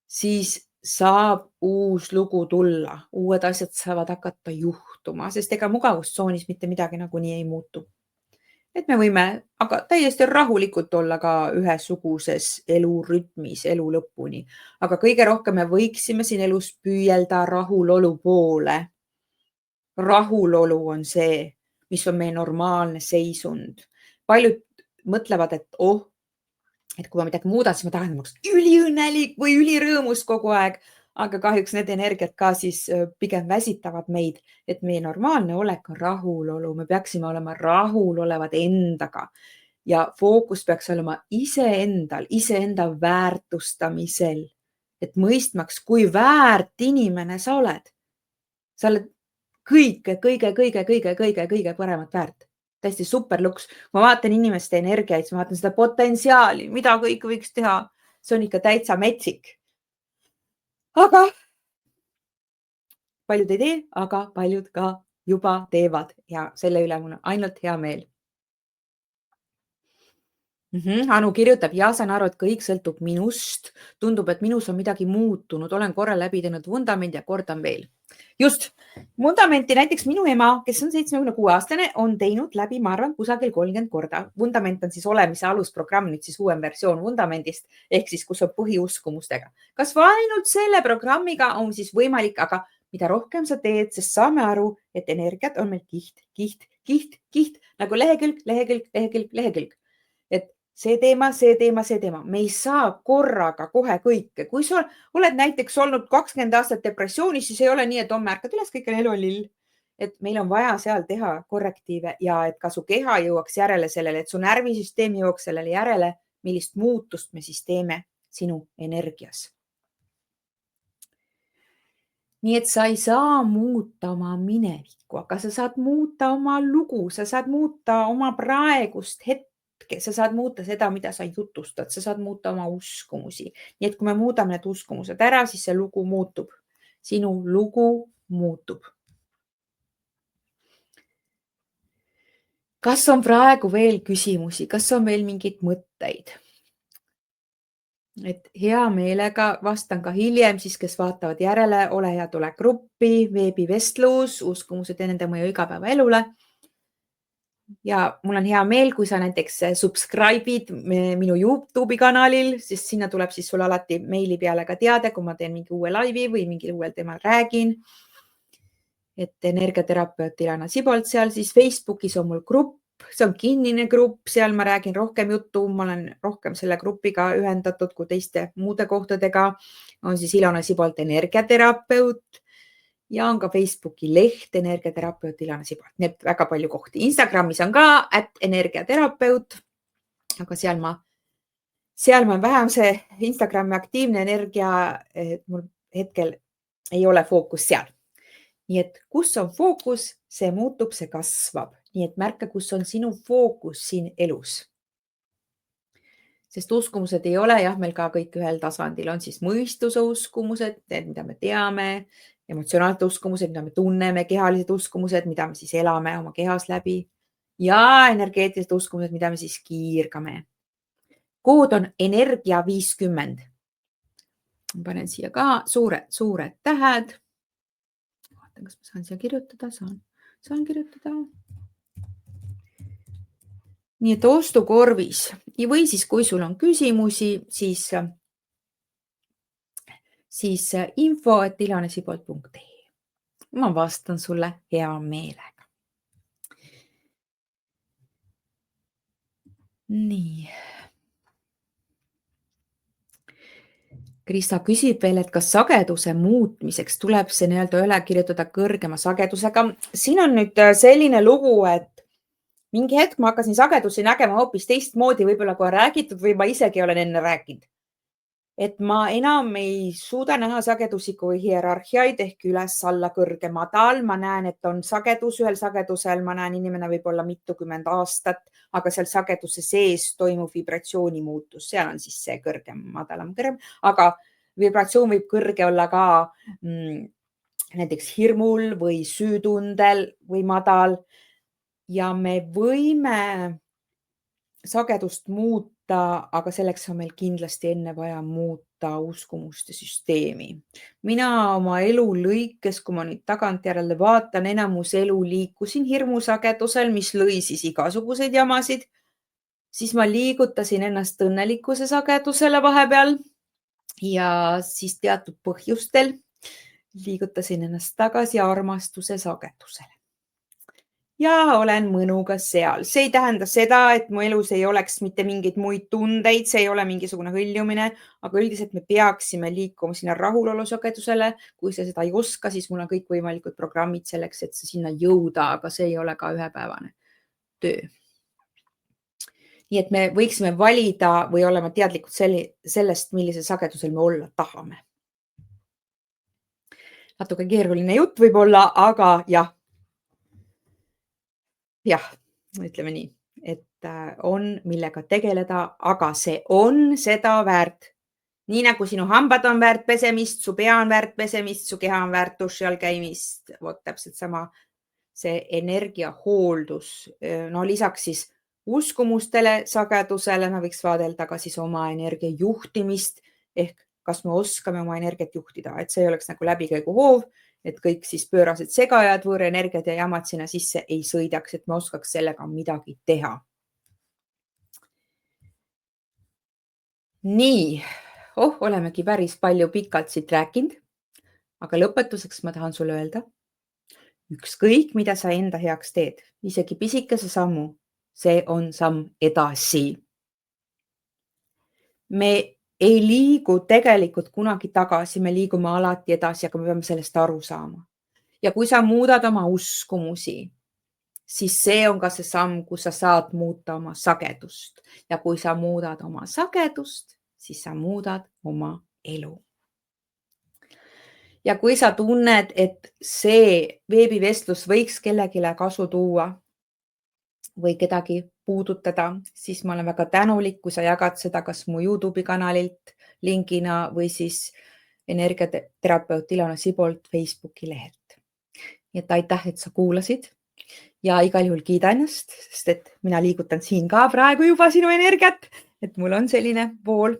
Speaker 1: siis saab uus lugu tulla, uued asjad saavad hakata juhtuma, sest ega mugavustsoonis mitte midagi nagunii ei muutu. Et me võime aga täiesti rahulikult olla ka ühesuguses elurütmis elu lõpuni, aga kõige rohkem me võiksime siin elus püüelda rahulolu poole. Rahulolu on see, mis on meie normaalne seisund. Paljud mõtlevad, et kui ma midagi muudan, siis ma tahan olla üliõnnelik või ülirõõmus kogu aeg, aga kahjuks need energiat ka siis pigem väsitavad meid, et meie normaalne olek on rahulolu. Me peaksime olema rahulolevad endaga ja fookus peaks olema iseendal, iseenda väärtustamisel, et mõistmaks, kui väärt inimene sa oled. Sa oled kõige paremat väärt. Täiesti super luks. Ma vaatan inimeste energiaid, ma vaatan seda potentsiaali, mida kõik võiks teha. See on ikka täitsa metsik. Aga paljud ei tee, aga paljud ka juba teevad ja selle üle mul on ainult hea meel. Anu kirjutab, ja saan aru, et kõik sõltub minust. Tundub, et minus on midagi muutunud. Olen korra läbi teinud vundament ja kordan veel. Just, vundamenti näiteks minu ema, kes on 76-aastane, on teinud läbi, ma arvan, kusagil 30 korda. Vundament on siis olemise alusprogramm, nüüd siis uuem versioon vundamendist, ehk siis kus on põhiuskumustega. Kas ainult selle programmiga on siis võimalik, aga mida rohkem sa teed, sest saame aru, et energiat on meil kiht, nagu lehekülg. Et see teema. Me ei saa korraga kohe kõike. Kui sa oled näiteks olnud 20 aastat depressioonis, siis ei ole nii, et homme ärkad üles, kõik on elu lill. Et meil on vaja seal teha korrektiive ja et ka su keha jõuaks järele sellele, et su närvisüsteem jõuaks sellele järele, millist muutust me siis teeme sinu energias. Nii et sa ei saa muuta oma minevikku, aga sa saad muuta oma lugu, sa saad muuta oma praegust hetke, sa saad muuta seda, mida sa jutustad, sa saad muuta oma uskumusi. Nii et kui me muudame need uskumused ära, siis see lugu muutub. Sinu lugu muutub. Kas on praegu veel küsimusi? Kas on veel mingeid mõtteid? Et hea meelega vastan ka hiljem, siis kes vaatavad järele, ole hea, tule gruppi, veebivestlus, uskumused ja nende mõju igapäevaelule. Ja mul on hea meel, kui sa näiteks subscribe'id minu YouTube'i kanalil, sest sinna tuleb siis sul alati meili peale ka teade, kui ma teen mingi uue laivi või mingil uuel teemal räägin. Et energiaterapeut Ilana Sibolt seal, siis Facebookis on mul grupp. See on kinnine grupp, seal ma räägin rohkem juttu, ma olen rohkem selle grupiga ühendatud kui teiste muude kohtadega. On siis Ilana Sibolt energiaterapeut ja on ka Facebooki leht energiaterapeut Ilana Sibolt. Nii et väga palju kohti. Instagramis on ka @energiaterapeut, aga seal ma on vähem see Instagrami aktiivne energia, mul hetkel ei ole fookus seal. Nii et kus on fookus, see muutub, see kasvab. Nii et märka, kus on sinu fookus siin elus. Sest uskumused ei ole meil ka kõik ühel tasandil. On siis mõistuse uskumused, mida me teame, emotsionaalsed uskumused, mida me tunneme, kehalised uskumused, mida me siis elame oma kehas läbi ja energeetilised uskumused, mida me siis kiirgame. Kood on energia 50. Ma panen siia ka suured tähed. Vaatan, kas ma saan siia kirjutada. Saan kirjutada. Nii et ostukorvis või siis kui sul on küsimusi, siis info@ilanesibolt.ee. Ma vastan sulle hea meelega. Nii. Krista küsib veel, et kas sageduse muutmiseks tuleb see üle kirjutada kõrgema sagedusega. Siin on nüüd selline lugu, et mingi hetk ma hakkasin sagedusi nägema hoopis teistmoodi, võib-olla kohe räägitud või ma isegi olen enne rääkinud. et ma enam ei suuda näha sagedusi kui hierarhiaid ehk üles-alla, kõrge, madal. Ma näen, et on sagedus, ühel sagedusel ma näen, inimene võib olla mitukümmend aastat, aga seal sageduse sees toimub vibratsiooni muutus. Seal on siis see kõrgem, madalam, kõrgem, aga vibratsioon võib kõrge olla ka näiteks hirmul või süütundel või madal. Ja me võime sagedust muuta, aga selleks on meil kindlasti enne vaja muuta uskumuste süsteemi. Mina oma elu lõikes, kui ma nüüd tagantjärele vaatan, enamus elu liikusin hirmusagedusel, mis lõi siis igasuguseid jamasid. Siis ma liigutasin ennast õnnelikkuse sagedusele vahepeal ja siis teatud põhjustel liigutasin ennast tagasi armastuse sagedusele. Ja olen mõnuga seal. See ei tähenda seda, et mu elus ei oleks mitte mingeid muid tundeid, see ei ole mingisugune hõljumine, aga üldiselt me peaksime liikuma sinna rahulolu sagedusele. Kui sa seda ei oska, siis mul on kõik võimalikud programmid selleks, et sinna jõuda, aga see ei ole ka ühepäevane töö. Nii et me võiksime valida või olema teadlikud sellest, millisel sagedusel me olla tahame. Natuke keeruline jutt võib olla, aga jah. Jah, ütleme nii, et on millega tegeleda, aga see on seda väärt. Nii nagu sinu hambad on väärt pesemist, su pea on väärt pesemist, su keha on väärt duši all käimist. Vot täpselt sama see energiahooldus. No lisaks siis uskumustele, sagedusele me võiks vaadelda ka siis oma energia juhtimist ehk kas me oskame oma energiat juhtida, et see ei oleks nagu läbikäiguhoov, et kõik siis pöörased segajad, võõrenergiad ja jamad sinna sisse ei sõidaks, et me oskaks sellega midagi teha. Nii, olemegi päris palju pikalt siit rääkinud, aga lõpetuseks ma tahan sulle öelda, ükskõik mida sa enda heaks teed, isegi pisikese sammu, see on samm edasi. Me ei liigu tegelikult kunagi tagasi, me liigume alati edasi, aga me peame sellest aru saama. Ja kui sa muudad oma uskumusi, siis see on ka see samm, kus sa saad muuta oma sagedust. Ja kui sa muudad oma sagedust, siis sa muudad oma elu. Ja kui sa tunned, et see veebivestlus võiks kellelegi kasu tuua või kedagi puudutada, siis ma olen väga tänulik, kui sa jagad seda kas mu YouTube'i kanalilt linkina või siis energiaterapeut Ilona Sibolt Facebooki lehelt. Nii et aitäh, et sa kuulasid ja igal juhul kiida ennast, sest et mina liigutan siin ka praegu juba sinu energiat, et mul on selline vool.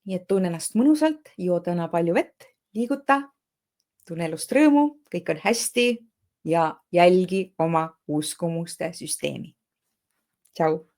Speaker 1: Nii et tunne ennast mõnusalt, joo täna palju vett, liiguta, tunne elust rõõmu, kõik on hästi ja jälgi oma uskumuste süsteemi. Tšau!